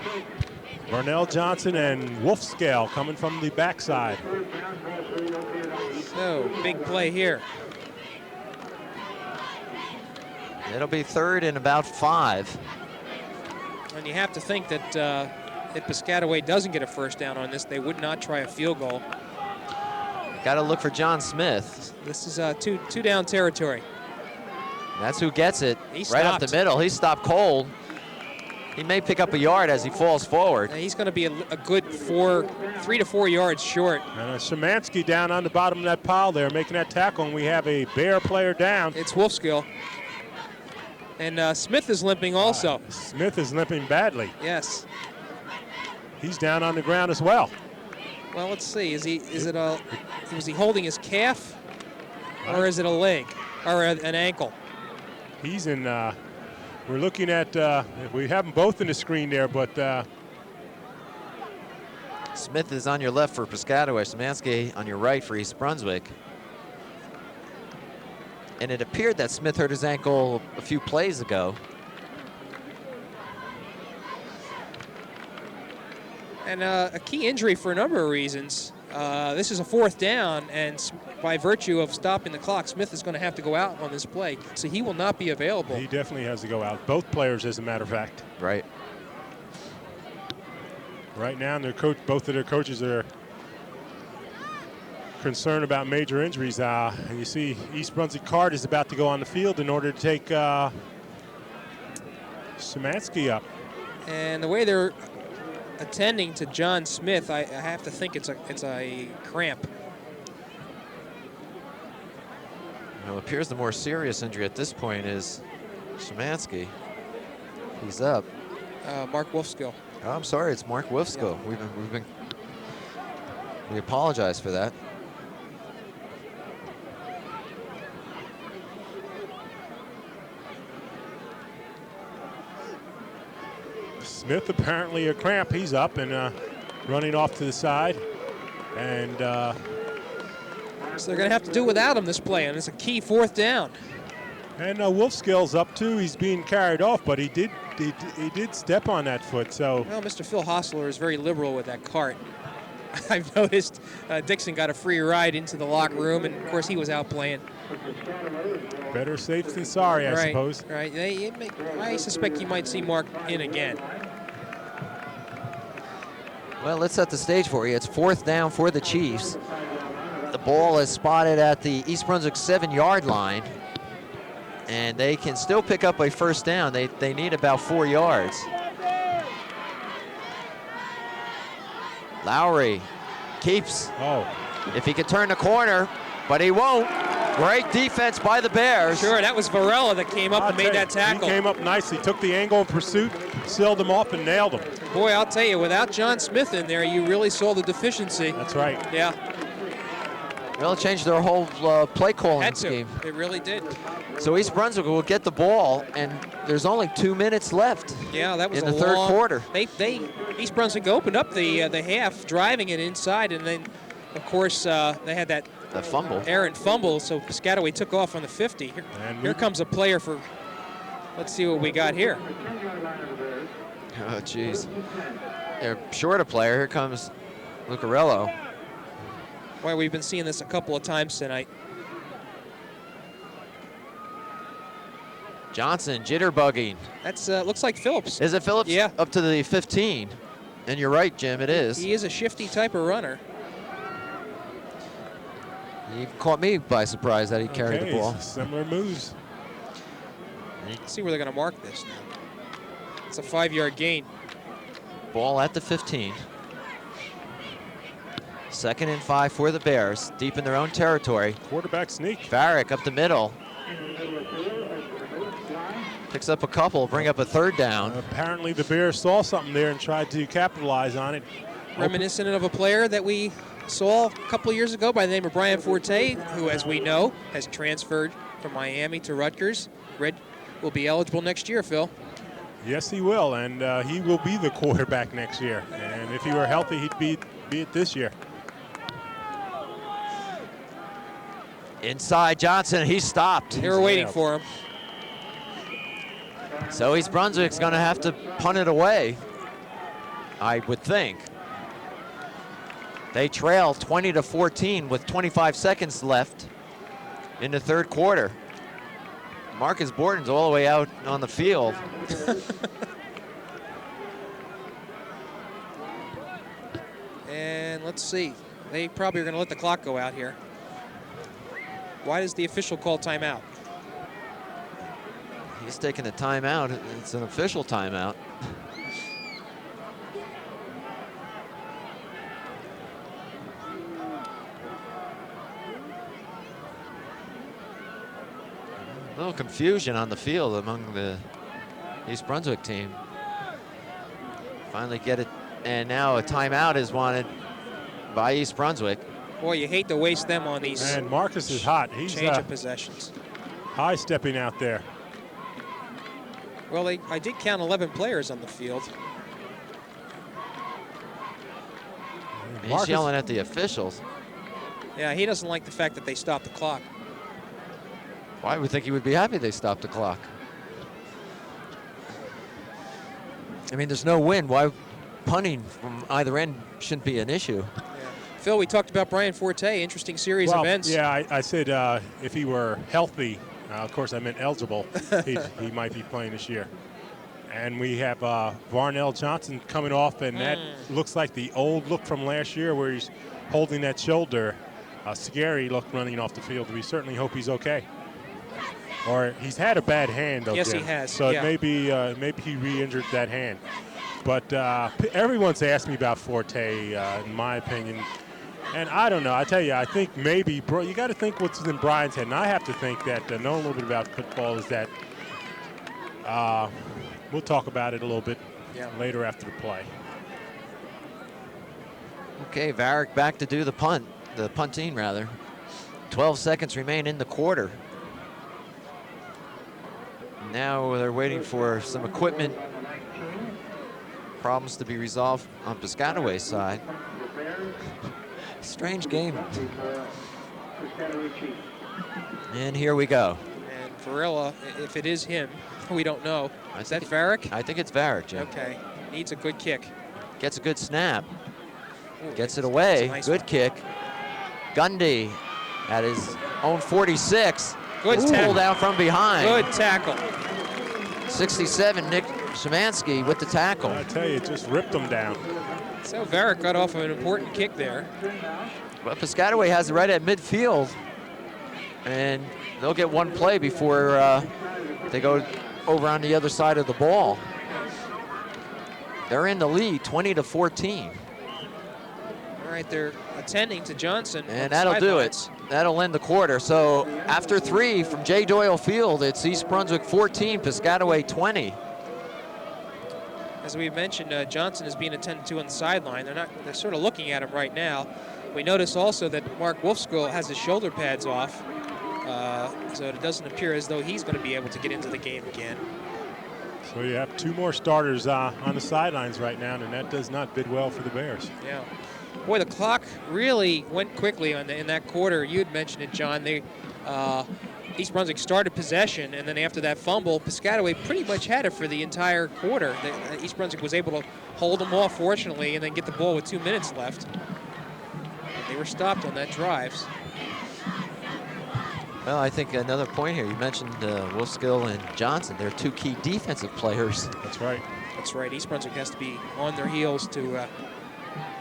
Darnell Johnson and Wolfscale coming from the backside. So, big play here. It'll be 3rd and about 5. And you have to think that if Piscataway doesn't get a first down on this, they would not try a field goal. Got to look for John Smith. This is two down territory. That's who gets it. He right up stopped. the middle. He stopped cold. He may pick up a yard as he falls forward. And he's going to be a good 3 to 4 yards short. And Szymanski down on the bottom of that pile there, making that tackle, and we have a Bear player down. It's Wolfskill. And Smith is limping also. Smith is limping badly. Yes. He's down on the ground as well. Well, let's see. Was he holding his calf, or is it a leg, or an ankle? He's in. We're looking at. We have them both in the screen there, but Smith is on your left for Piscataway. Szymanski on your right for East Brunswick. And it appeared that Smith hurt his ankle a few plays ago. And a key injury for a number of reasons. This is a 4th down, and by virtue of stopping the clock, Smith is going to have to go out on this play, so he will not be available. He definitely has to go out. Both players, as a matter of fact. Right. Right now, both of their coaches are concerned about major injuries. And you see East Brunswick Card is about to go on the field in order to take Szymanski up. And the way they're attending to John Smith, I have to think it's a cramp. Well, it appears the more serious injury at this point is Szymanski. He's up. Mark Wolfskill. Oh, I'm sorry, it's Mark Wolfskill. Yeah. We apologize for that. Smith apparently a cramp. He's up and running off to the side. And so they're going to have to do without him this play, and it's a key 4th down. And Wolfskill's up too. He's being carried off, but he did step on that foot. So well, Mr. Phil Hostler is very liberal with that cart. I've noticed Dixon got a free ride into the locker room, and of course he was out playing. Better safe than sorry, I suppose. Right. I suspect you might see Mark in again. Well, let's set the stage for you. It's 4th down for the Chiefs. The ball is spotted at the East Brunswick 7-yard line, and they can still pick up a first down. They need about 4 yards. Lowry keeps. Oh. If he can turn the corner, but he won't. Great defense by the Bears. Sure, that was Varela that came up and made that tackle. He came up nicely, took the angle in pursuit, sealed him off, and nailed him. Boy, I'll tell you, without John Smith in there, you really saw the deficiency. That's right. Yeah. Well, it changed their whole play calling scheme. It really did. So East Brunswick will get the ball, and there's only 2 minutes left. Yeah, that was in the third quarter. East Brunswick opened up the half, driving it inside, and then, of course, they had that fumble. Errant fumble, so Piscataway took off on the 50. Here comes a player for, let's see what we got here. Oh, jeez. They're short a player. Here comes Lucarello. Boy, we've been seeing this a couple of times tonight. Johnson jitterbugging. That's looks like Phillips. Is it Phillips? Yeah. Up to the 15. And you're right, Jim, it is. He is a shifty type of runner. He caught me by surprise that he carried the ball. Similar moves. Let's see where they're going to mark this now. It's a 5-yard gain. Ball at the 15. 2nd and 5 for the Bears, deep in their own territory. Quarterback sneak. Varick up the middle. Picks up a couple, bring up a 3rd down. Apparently the Bears saw something there and tried to capitalize on it. Reminiscent of a player that we saw a couple of years ago by the name of Brian Forte, who, as we know, has transferred from Miami to Rutgers. Red will be eligible next year, Phil. Yes, he will, and he will be the quarterback next year. And if he were healthy, he'd be it this year. Inside Johnson, he stopped. They were waiting for him. So East Brunswick's going to have to punt it away, I would think. They trail 20-14 with 25 seconds left in the 3rd quarter. Marcus Borden's all the way out on the field. And let's see. They probably are going to let the clock go out here. Why does the official call timeout? He's taking a timeout. It's an official timeout. A little confusion on the field among the East Brunswick team. Finally get it, and now a timeout is wanted by East Brunswick. Boy, you hate to waste them on these. And Marcus is hot. He's change of possessions. High stepping out there. Well, I did count 11 players on the field. He's yelling at the officials. Yeah, he doesn't like the fact that they stopped the clock. Well, I would think he would be happy they stopped the clock. I mean, there's no wind. Why punting from either end shouldn't be an issue. Yeah. Phil, we talked about Brian Forte, interesting series of events. Yeah, I said if he were healthy, of course I meant eligible, he might be playing this year. And we have Varnell Johnson coming off, and that looks like the old look from last year where he's holding that shoulder. Scary look running off the field. We certainly hope he's okay. Or he's had a bad hand, though. Yes, Jim. he has. So yeah. maybe he re-injured that hand. But everyone's asked me about Forte, in my opinion. And I don't know. I tell you, I think maybe, bro, you got to think what's in Brian's head. And I have to think that, knowing a little bit about football, is that we'll talk about it a little bit later after the play. Okay, Varick back to do the punting rather. 12 seconds remain in the quarter. Now they're waiting for some equipment problems to be resolved on Piscataway's side. Strange game. And here we go. And Varela, if it is him, we don't know. Is that Varick? I think it's Varick, Jim. Okay. Needs a good kick. Gets a good snap. Ooh, Gets it away. Nice good one. kick. Gundy at his own 46. Good Pulled out from behind. Good tackle. 67, Nick Szymanski with the tackle. I tell you, just ripped them down. So Varick got off of an important kick there. But Piscataway has it right at midfield, and they'll get one play before they go over on the other side of the ball. They're in the lead, 20-14. All right, they're attending to Johnson. And that'll do it. That'll end the quarter. So after 3 from J. Doyle Field, it's East Brunswick 14, Piscataway 20. As we mentioned, Johnson is being attended to on the sideline. They're sort of looking at him right now. We notice also that Mark Wolfskull has his shoulder pads off, so it doesn't appear as though he's going to be able to get into the game again. So you have 2 more starters on the sidelines right now, and that does not bid well for the Bears. Yeah. Boy, the clock really went quickly in that quarter. You had mentioned it, John. East Brunswick started possession, and then after that fumble, Piscataway pretty much had it for the entire quarter. East Brunswick was able to hold them off, fortunately, and then get the ball with 2 minutes left. But they were stopped on that drive. Well, I think another point here, you mentioned Wolfskill and Johnson. They're 2 key defensive players. That's right. That's right. East Brunswick has to be on their heels to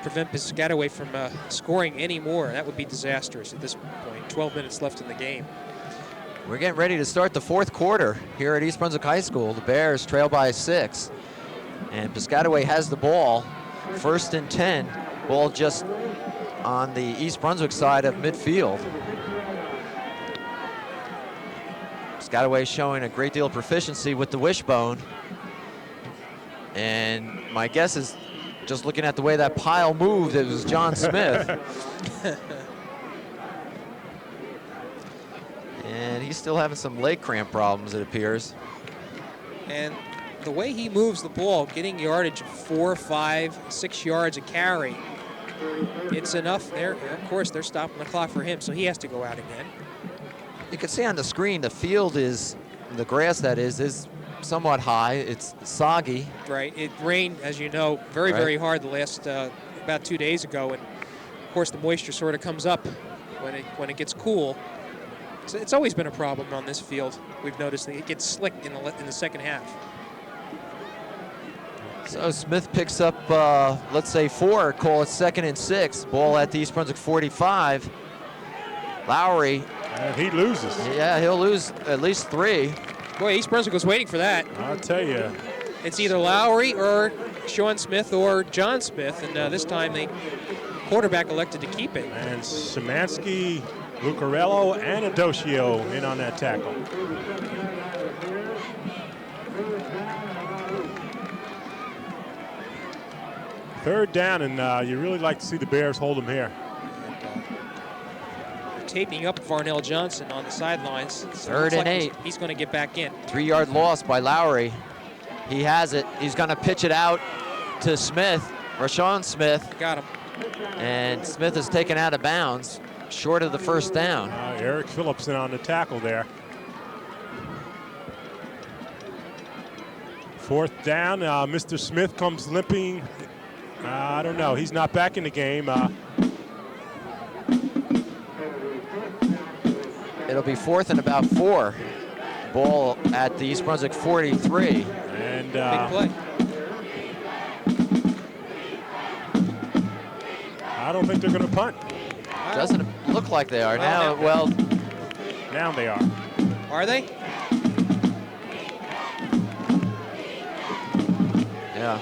prevent Piscataway from scoring any more. That would be disastrous at this point. 12 minutes left in the game. We're getting ready to start the 4th quarter here at East Brunswick High School. The Bears trail by 6. And Piscataway has the ball. 1st and 10. Ball just on the East Brunswick side of midfield. Piscataway showing a great deal of proficiency with the wishbone. And my guess is, just looking at the way that pile moved, it was John Smith. And he's still having some leg cramp problems, it appears. And the way he moves the ball, getting yardage of 4, 5, 6 yards a carry, it's enough there. Of course, they're stopping the clock for him, so he has to go out again. You can see on the screen the field is, the grass that is somewhat high. It's soggy. Right. It rained, as you know, very, very hard the last about 2 days ago, and of course the moisture sort of comes up when it gets cool. So it's always been a problem on this field. We've noticed that it gets slick in the second half. So Smith picks up, let's say 4, call it 2nd and 6. Ball at the East Brunswick 45. Lowry. And he loses. Yeah, he'll lose at least 3. Boy, East Brunswick was waiting for that. I'll tell you. It's either Lowry or Sean Smith or John Smith, and this time the quarterback elected to keep it. And Szymanski, Lucarello, and Adocio in on that tackle. Third down, and you really like to see the Bears hold them here. Taping up Varnell Johnson on the sidelines. So 3rd and 8. He's going to get back in. 3-yard loss by Lowry. He has it. He's going to pitch it out to Smith, Rashawn Smith. Got him. And Smith is taken out of bounds, short of the 1st down. Eric Phillipson on the tackle there. 4th down. Mr. Smith comes limping. I don't know. He's not back in the game. It'll be 4th and about 4. Ball at the East Brunswick 43. And big play. I don't think they're going to punt. Doesn't look like they are now. Now they are. Are they? Yeah.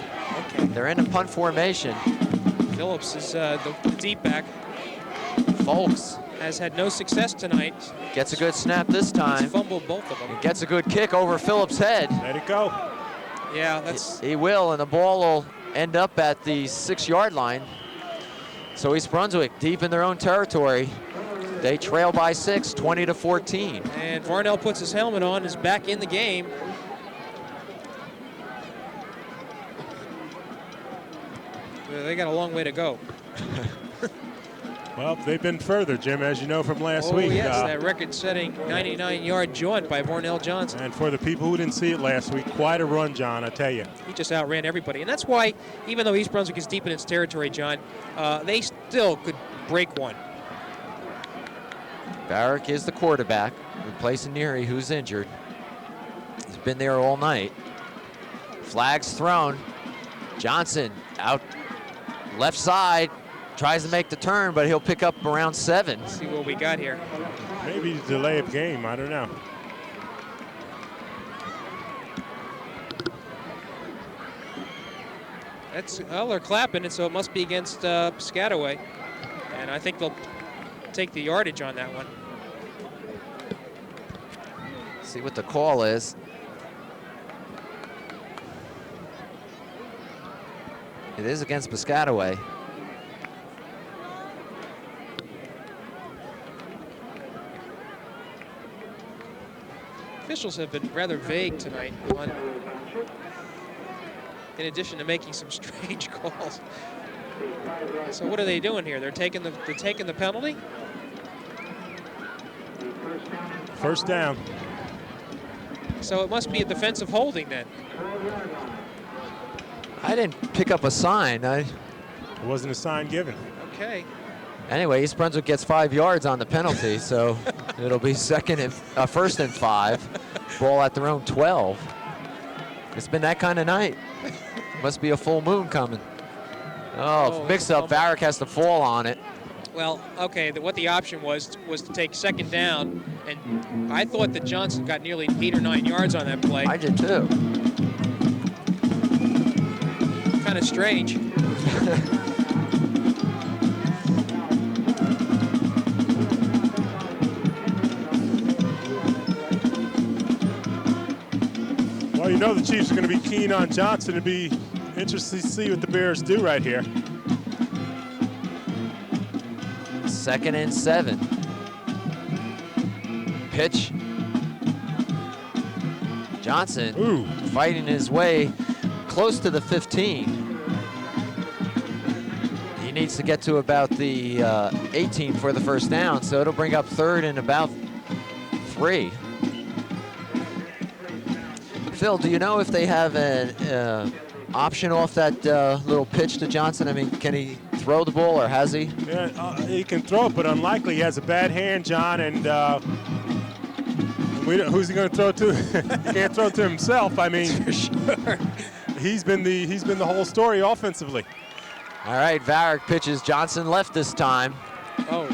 Okay. They're in a punt formation. Phillips is the deep back. Folks Has had no success tonight. gets a good snap this time. He's fumbled both of them. He gets a good kick over Phillips' head. Let it go. Yeah, that's. He will, and the ball will end up at the 6-yard line. So East Brunswick deep in their own territory. They trail by 6, 20-14. And Varnell puts his helmet on, is back in the game. They got a long way to go. Well, they've been further, Jim, as you know from last Oh, week. yes, that record-setting 99-yard jaunt by Varnell Johnson. And for the people who didn't see it last week, quite a run, John, I tell you. He just outran everybody. And that's why, even though East Brunswick is deep in its territory, John, they still could break one. Barrick is the quarterback, replacing Neary, who's injured. He's been there all night. Flag's thrown. Johnson out left side, tries to make the turn, but he'll pick up around 7. Let's see what we got here. Maybe the delay of game, I don't know. Well, they're clapping it, so it must be against Piscataway. And I think they'll take the yardage on that one. See what the call is. It is against Piscataway. Officials have been rather vague tonight, in addition to making some strange calls. So what are they doing here? They're taking the penalty? First down. So it must be a defensive holding then. I didn't pick up a sign. It wasn't a sign given. Okay. Anyway, East Brunswick gets 5 yards on the penalty, so it'll be first and 5. Ball at their own 12. It's been that kind of night. Must be a full moon coming. Oh, mix up. Varick has to fall on it. Well, okay, what the option was to take second down, and I thought that Johnson got nearly 8 or 9 yards on that play. I did too. Kind of strange. Well, you know the Chiefs are going to be keen on Johnson. It'd be interesting to see what the Bears do right here. 2nd and 7. Pitch. Johnson fighting his way close to the 15. He needs to get to about the 18 for the first down, so it'll bring up 3rd and about 3. Phil, do you know if they have an option off that little pitch to Johnson? I mean, can he throw the ball, or has he? Yeah, he can throw it, but unlikely. He has a bad hand, John, and who's he going to throw to? He can't throw to himself. I mean, for sure. He's been the whole story offensively. All right, Varick pitches. Johnson left this time. Oh,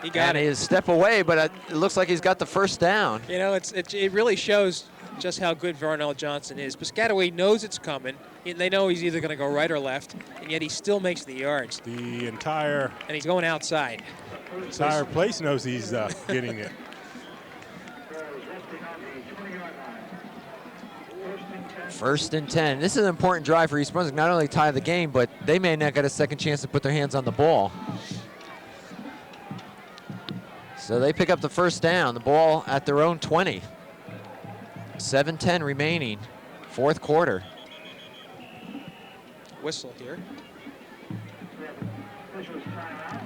he got it. And he's a step away, but it looks like he's got the first down. You know, it really shows just how good Varnell Johnson is. Piscataway knows it's coming. They know he's either going to go right or left, and yet he still makes the yards. The entire and he's going outside. Entire place knows he's getting it. First and 10. This is an important drive for East Brunswick. Not only tie the game, but they may not get a second chance to put their hands on the ball. So they pick up the first down. The ball at their own 20. 7:10 remaining, 4th quarter. Whistle here.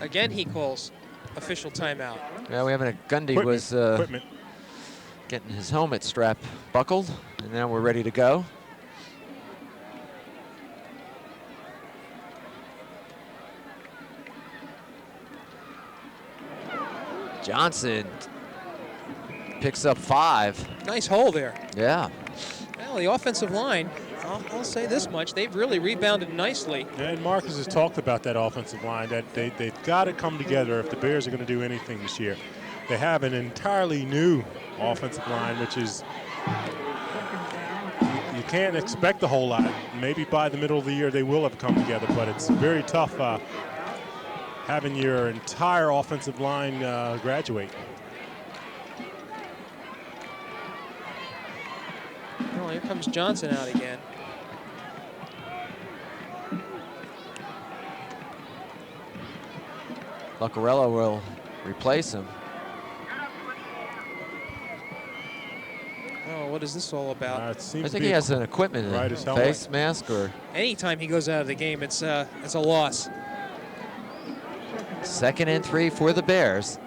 Again, he calls official timeout. Yeah, we have Gundy was getting his helmet strap buckled, and now we're ready to go. Johnson picks up 5. Nice hole there. Yeah. Well, the offensive line, I'll say this much, they've really rebounded nicely. And Marcus has talked about that offensive line, that they've got to come together if the Bears are going to do anything this year. They have an entirely new offensive line, which is, you can't expect a whole lot. Maybe by the middle of the year they will have come together, but it's very tough having your entire offensive line graduate. Well, here comes Johnson out again. Lucarello will replace him. Oh, what is this all about? I think he has an equipment face mask, or anytime he goes out of the game, it's a loss. 2nd and 3 for the Bears.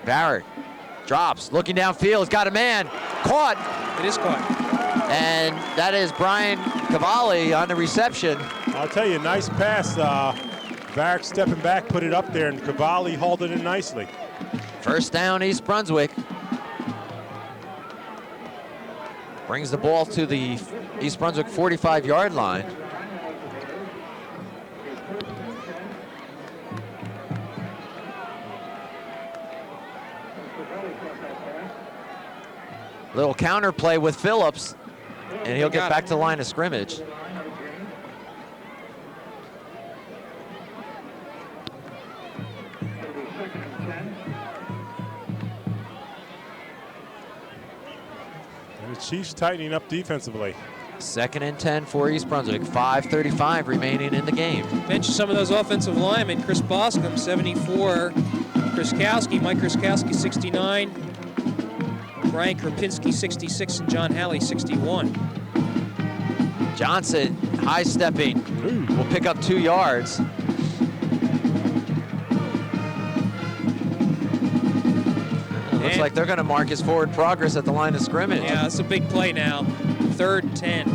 Barrett drops, looking downfield, he's got a man, caught. It is caught. And that is Brian Cavalli on the reception. I'll tell you, nice pass. Varick stepping back, put it up there, and Cavalli hauled it in nicely. First down, East Brunswick. Brings the ball to the East Brunswick 45-yard line. Little counter play with Phillips, and he'll get back to the line of scrimmage. And the Chiefs tightening up defensively. 2nd and 10 for East Brunswick. 5:35 remaining in the game. Mention some of those offensive linemen. Chris Boscom, 74. Kriskowski, Mike Kriskowski, 69. Brian Krapinski, 66, and John Halley, 61. Johnson, high stepping, will pick up 2 yards. Looks like they're going to mark his forward progress at the line of scrimmage. Yeah, that's a big play now. 3rd and 10.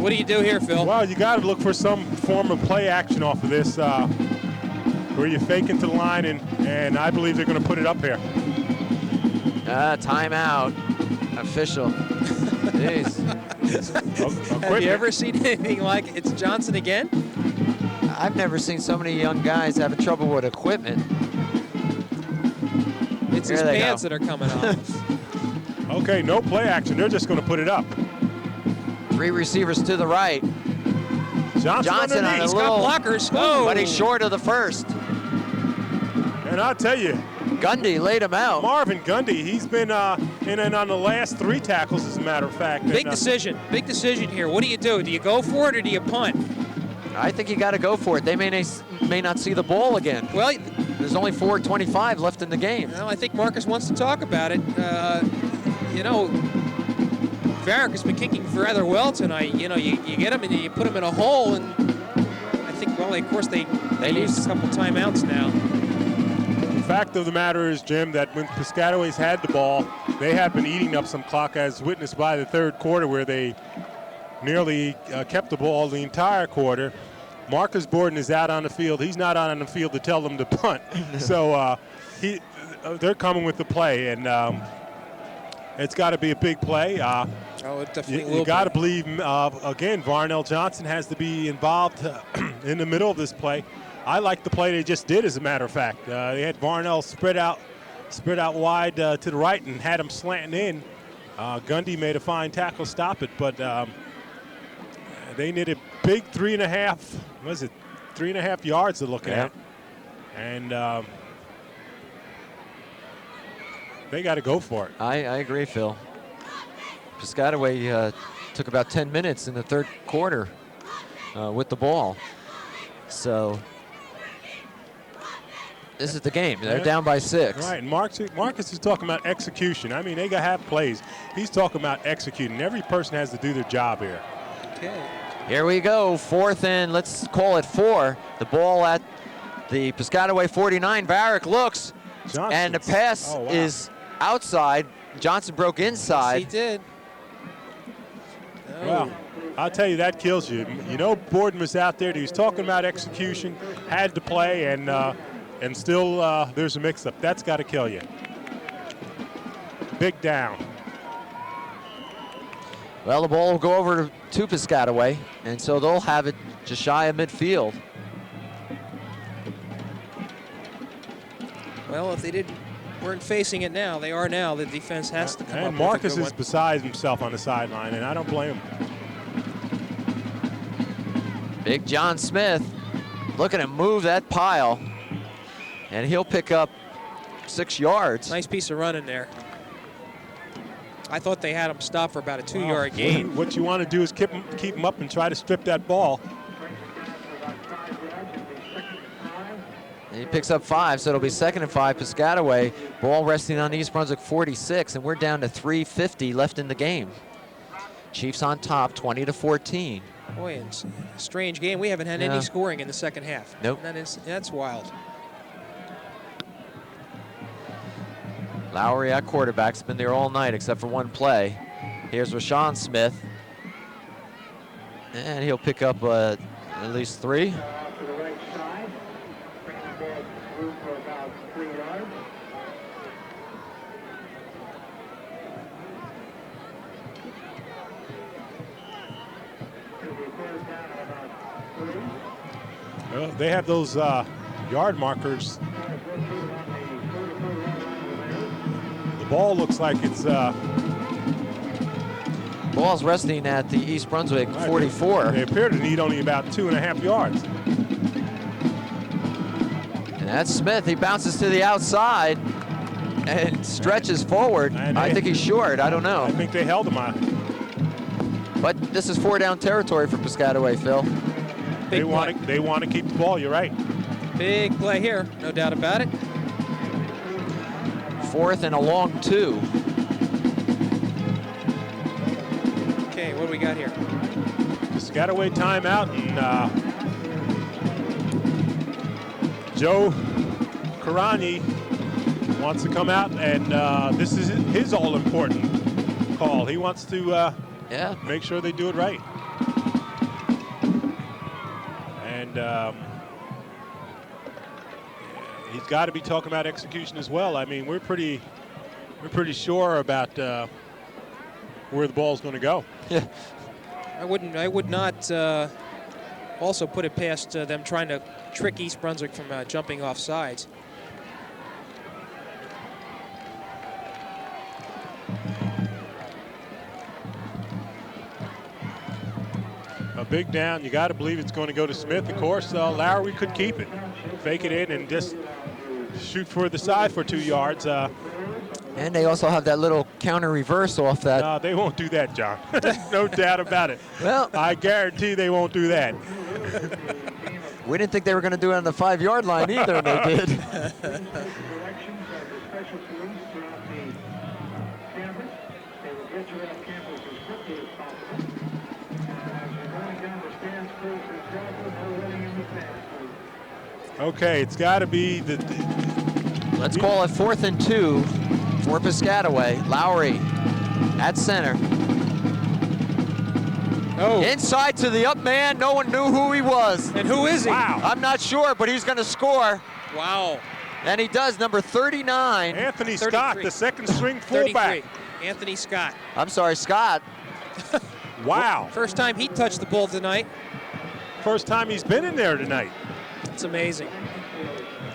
What do you do here, Phil? Well, you got to look for some form of play action off of this, where you fake into the line, and I believe they're going to put it up here. Timeout. Official. Jeez. Have you ever seen anything like It's Johnson again? I've never seen so many young guys having trouble with equipment. It's his pants that are coming off. Okay, no play action. They're just going to put it up. 3 receivers to the right. Johnson on a He's little, got blockers. Oh. But he's short of the first. And I'll tell you, Gundy laid him out. Marvin Gundy, he's been in and on the last 3 tackles, as a matter of fact. Big decision here. What do you do? Do you go for it or do you punt? I think you got to go for it. They may not see the ball again. Well, there's only 4:25 left in the game. Well, I think Marcus wants to talk about it. You know, Varick has been kicking rather well tonight. You know, you get him and you put him in a hole, and I think, well, of course, they used a couple timeouts now. The fact of the matter is, Jim, that when Piscataway's had the ball, they have been eating up some clock, as witnessed by the 3rd quarter, where they nearly kept the ball the entire quarter. Marcus Borden is out on the field. He's not out on the field to tell them to punt. So they're coming with the play, and it's got to be a big play. It definitely you got to believe, again, Varnell Johnson has to be involved in the middle of this play. I like the play they just did, as a matter of fact. They had Varnell spread out wide to the right and had him slanting in. Gundy made a fine tackle, stop it, but they need a big 3.5 yards they're looking at. And they got to go for it. I agree, Phil. Piscataway took about 10 minutes in the 3rd quarter with the ball. So this is the game. They're down by 6. Right, and Marcus is talking about execution. I mean, they got to have plays. He's talking about executing. Every person has to do their job here. Okay. Here we go, 4th and let's call it 4. The ball at the Piscataway 49. Varick looks, and the pass is outside. Johnson broke inside. Yes, he did. Oh. Well, I'll tell you, that kills you. You know, Borden was out there. He was talking about execution, had to play, and still there's a mix-up. That's got to kill you. Big down. Well, the ball will go over to Piscataway, and so they'll have it just shy of midfield. Well, if they weren't facing it now, they are now. The defense has to come up And with a Marcus good is one. beside himself on the sideline, and I don't blame him. Big John Smith looking to move that pile, and he'll pick up 6 yards. Nice piece of running there. I thought they had him stop for about a 2-yard gain. What you want to do is keep him up and try to strip that ball. And he picks up 5, so it'll be 2nd and 5, Piscataway. Ball resting on East Brunswick 46, and we're down to 3:50 left in the game. Chiefs on top, 20-14. Boy, it's a strange game. We haven't had any scoring in the second half. Nope. That's wild. Lowry at quarterback's been there all night except for one play. Here's Rashawn Smith. And he'll pick up at least 3. Well, they have those yard markers. The ball looks like it's Ball's resting at the East Brunswick 44. They appear to need only about 2.5 yards. And that's Smith. He bounces to the outside and stretches forward. And I think he's short. I don't know. I think they held him on. But this is 4-down territory for Piscataway, Phil. They want to keep the ball. You're right. Big play here, no doubt about it. 4th and a long 2. Okay, what do we got here? Piscataway timeout, and Joe Karani wants to come out, and this is his all-important call. He wants to make sure they do it right. And he's got to be talking about execution as well. I mean, we're pretty sure about where the ball's going to go. Yeah. I would not also put it past them trying to trick East Brunswick from jumping off sides. A big down. You got to believe it's going to go to Smith. Of course, Lowry could keep it, fake it in, and just shoot for the side for 2 yards. And they also have that little counter reverse off that. No, they won't do that, John. No doubt about it. Well, I guarantee they won't do that. We didn't think they were going to do it on the 5-yard line either, and they did. Okay, it's got to be the. Let's call it 4th and 2 for Piscataway. Lowry at center. Oh. Inside to the up man. No one knew who he was. And who is he? Wow. I'm not sure, but he's going to score. Wow. And he does, number 39. Anthony 33. Scott, the second string fullback. 33. Anthony Scott. I'm sorry, Scott. Wow. First time he touched the ball tonight. First time he's been in there tonight. It's amazing.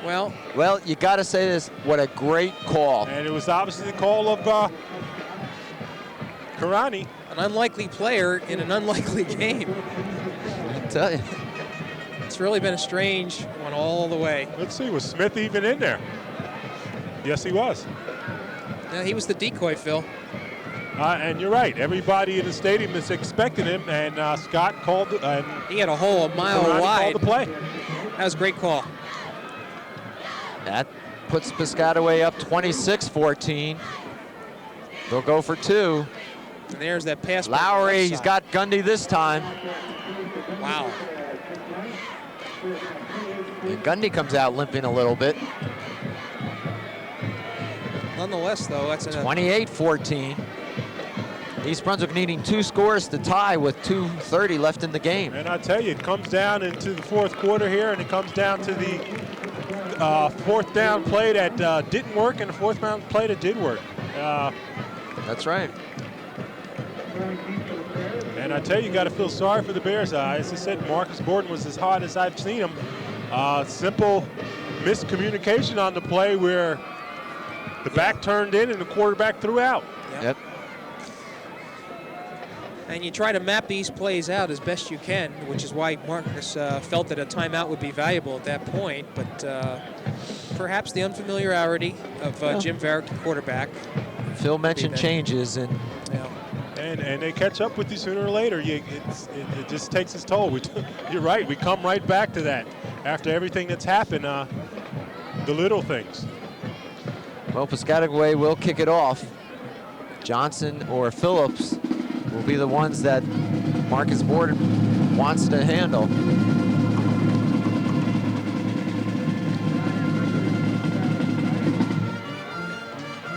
Well, you got to say this. What a great call. And it was obviously the call of Karani. an unlikely player in an unlikely game. I tell you. It's really been a strange one all the way. Let's see, was Smith even in there? Yes, he was. Yeah, he was the decoy, Phil. And you're right. Everybody in the stadium is expecting him, and Scott called. And he had a hole a mile wide. Called the play. That was a great call. That puts Piscataway up 26-14. They'll go for two. And there's that pass. Lowry, he's got Gundy this time. Wow. And Gundy comes out limping a little bit. Nonetheless, though, that's 28-14. East Brunswick needing 2 scores to tie with 2:30 left in the game. And I tell you, it comes down into the fourth quarter here, and it comes down to the fourth down play that didn't work and the fourth down play that did work. That's right. And I tell you, you got to feel sorry for the Bears. As I said, Marcus Gordon was as hot as I've seen him. Simple miscommunication on the play where the back turned in and the quarterback threw out. Yep. And you try to map these plays out as best you can, which is why Marcus felt that a timeout would be valuable at that point. But perhaps the unfamiliarity of Jim Varick, the quarterback. Phil mentioned changes, and and they catch up with you sooner or later. It just takes its toll. You're right. We come right back to that after everything that's happened. The little things. Well, Piscataway will kick it off. Johnson or Phillips will be the ones that Marcus Gordon wants to handle.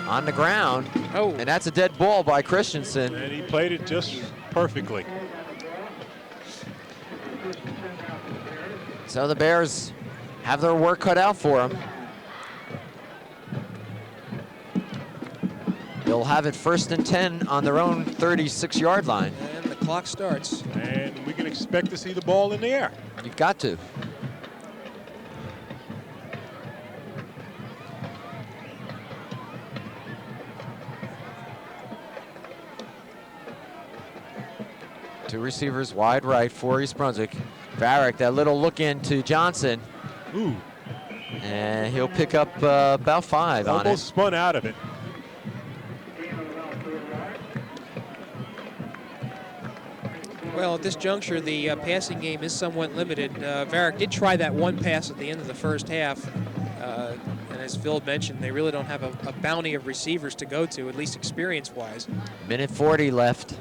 On the ground, and that's a dead ball by Christensen. And he played it just perfectly. So the Bears have their work cut out for them. They'll have it 1st and 10 on their own 36-yard line. And the clock starts. And we can expect to see the ball in the air. You've got to. Two receivers wide right for East Brunswick. Varick, that little look into Johnson. Ooh. And he'll pick up about 5 on it. Almost spun out of it. Well, at this juncture, the passing game is somewhat limited. Varick did try that one pass at the end of the first half. And as Phil mentioned, they really don't have a bounty of receivers to go to, at least experience-wise. Minute 40 left.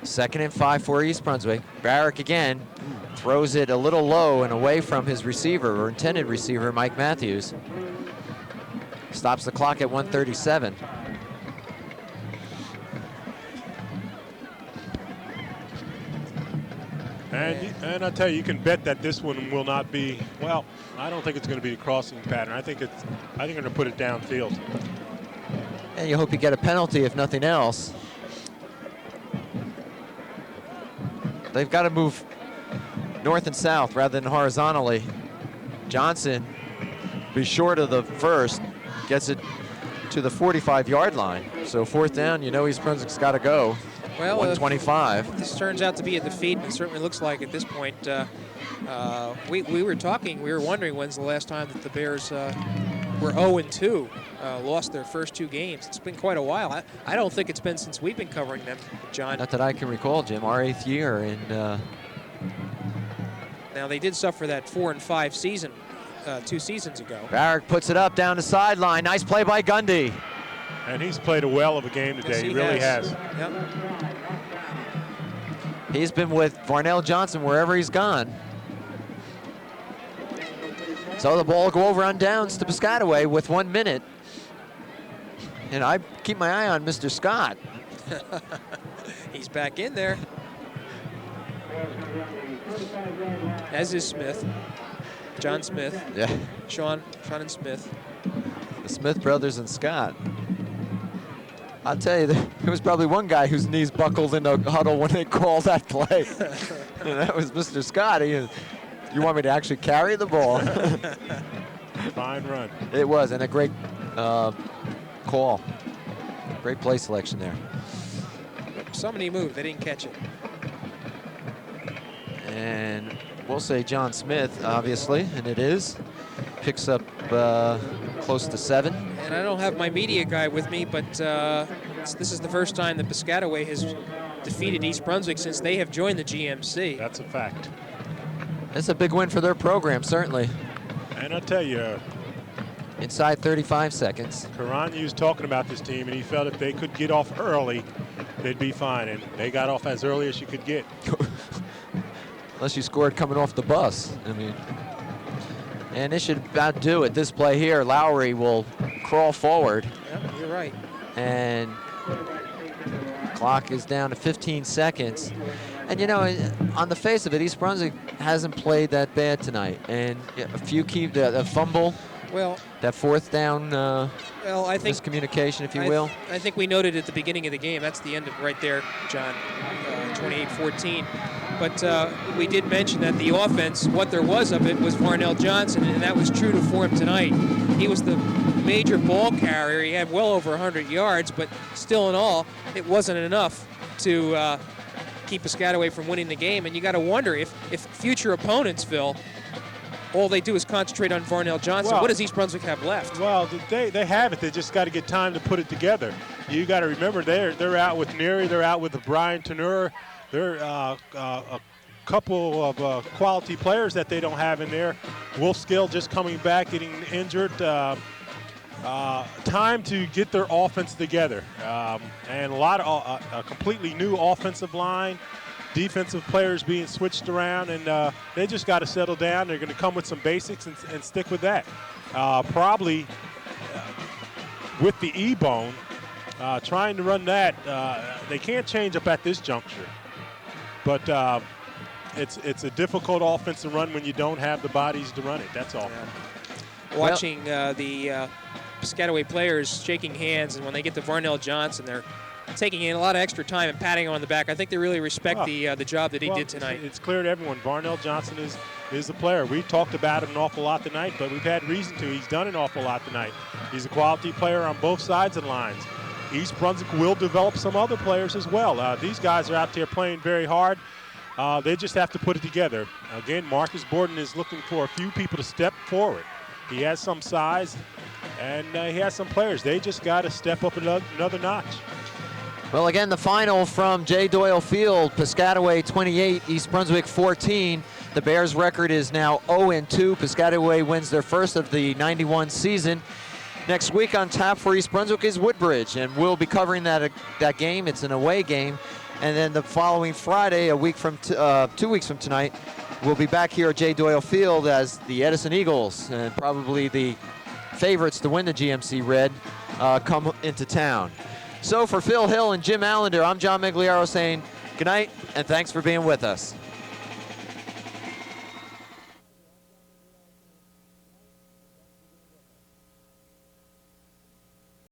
2nd and 5 for East Brunswick. Varick again throws it a little low and away from his receiver, or intended receiver, Mike Matthews. Stops the clock at 1:37. And I tell you, you can bet that this one will not be, well, I don't think it's going to be a crossing pattern. I think they're going to put it downfield. And you hope you get a penalty, if nothing else. They've got to move north and south rather than horizontally. Johnson, be short of the first, gets it to the 45-yard line. So 4th down, you know East Brunswick's got to go. Well, 125. This turns out to be a defeat, and it certainly looks like at this point. We were wondering when's the last time that the Bears were 0-2, lost their first 2 games. It's been quite a while. I don't think it's been since we've been covering them, John. Not that I can recall, Jim. Our 8th year. And now they did suffer that 4-5 season 2 seasons ago. Varick puts it up down the sideline. Nice play by Gundy. And he's played a well of a game today. Yes, he really has. Yep. He's been with Varnell Johnson wherever he's gone. So the ball will go over on downs to Piscataway with 1 minute. And I keep my eye on Mr. Scott. He's back in there. As is Smith. John Smith. Yeah. Sean and Smith. The Smith brothers and Scott. I'll tell you, there was probably one guy whose knees buckled in the huddle when they called that play. And that was Mr. Scott. You want me to actually carry the ball? Fine run. It was, and a great call. Great play selection there. Somebody moved. They didn't catch it. And we'll say John Smith, obviously, and it is. Picks up close to 7. And I don't have my media guy with me, but this is the first time that Piscataway has defeated East Brunswick since they have joined the GMC. That's a fact. It's a big win for their program, certainly. And I'll tell you, Inside 35 seconds. Karanya was talking about this team, and he felt if they could get off early, they'd be fine. And they got off as early as you could get. Unless you scored coming off the bus. I mean, and this should about do it. This play here, Lowry will crawl forward. Yep, you're right. And clock is down to 15 seconds. And you know, on the face of it, East Brunswick hasn't played that bad tonight. And a few key, the fumble. Well, that 4th down well, I think miscommunication, if you will. I think we noted at the beginning of the game, that's the end of right there, John, 28-14. But we did mention that the offense, what there was of it, was Varnell Johnson, and that was true to form tonight. He was the major ball carrier. He had well over 100 yards, but still in all, it wasn't enough to keep Piscataway from winning the game. And you got to wonder if future opponents, Phil, all they do is concentrate on Varnell Johnson. Well, what does East Brunswick have left? Well, they have it. They just got to get time to put it together. You got to remember they're out with Neary. They're out with Brian Tenur. They're a couple of quality players that they don't have in there. Wolfskill just coming back, getting injured. Time to get their offense together. And a lot of a completely new offensive line. Defensive players being switched around, and they just got to settle down. They're going to come with some basics and stick with that. Probably with the E-bone, trying to run that, they can't change up at this juncture. But it's a difficult offense to run when you don't have the bodies to run it. That's all. Yeah. Watching the Piscataway players shaking hands, and when they get to Varnell Johnson, they're taking in a lot of extra time and patting him on the back. I think they really respect the job that he did tonight. It's clear to everyone, Varnell Johnson is the player. We talked about him an awful lot tonight, but we've had reason to. He's done an awful lot tonight. He's a quality player on both sides of the lines. East Brunswick will develop some other players as well. These guys are out there playing very hard. They just have to put it together. Again, Marcus Borden is looking for a few people to step forward. He has some size, and he has some players. They just got to step up another notch. Well, again, the final from J. Doyle Field, Piscataway 28, East Brunswick 14. The Bears' record is now 0-2. Piscataway wins their first of the 91 season. Next week on tap for East Brunswick is Woodbridge, and we'll be covering that game. It's an away game. And then the following Friday, 2 weeks from tonight, we'll be back here at J. Doyle Field as the Edison Eagles, and probably the favorites to win the GMC Red, come into town. So for Phil Hill and Jim Allinder, I'm John Meggiolaro saying good night and thanks for being with us.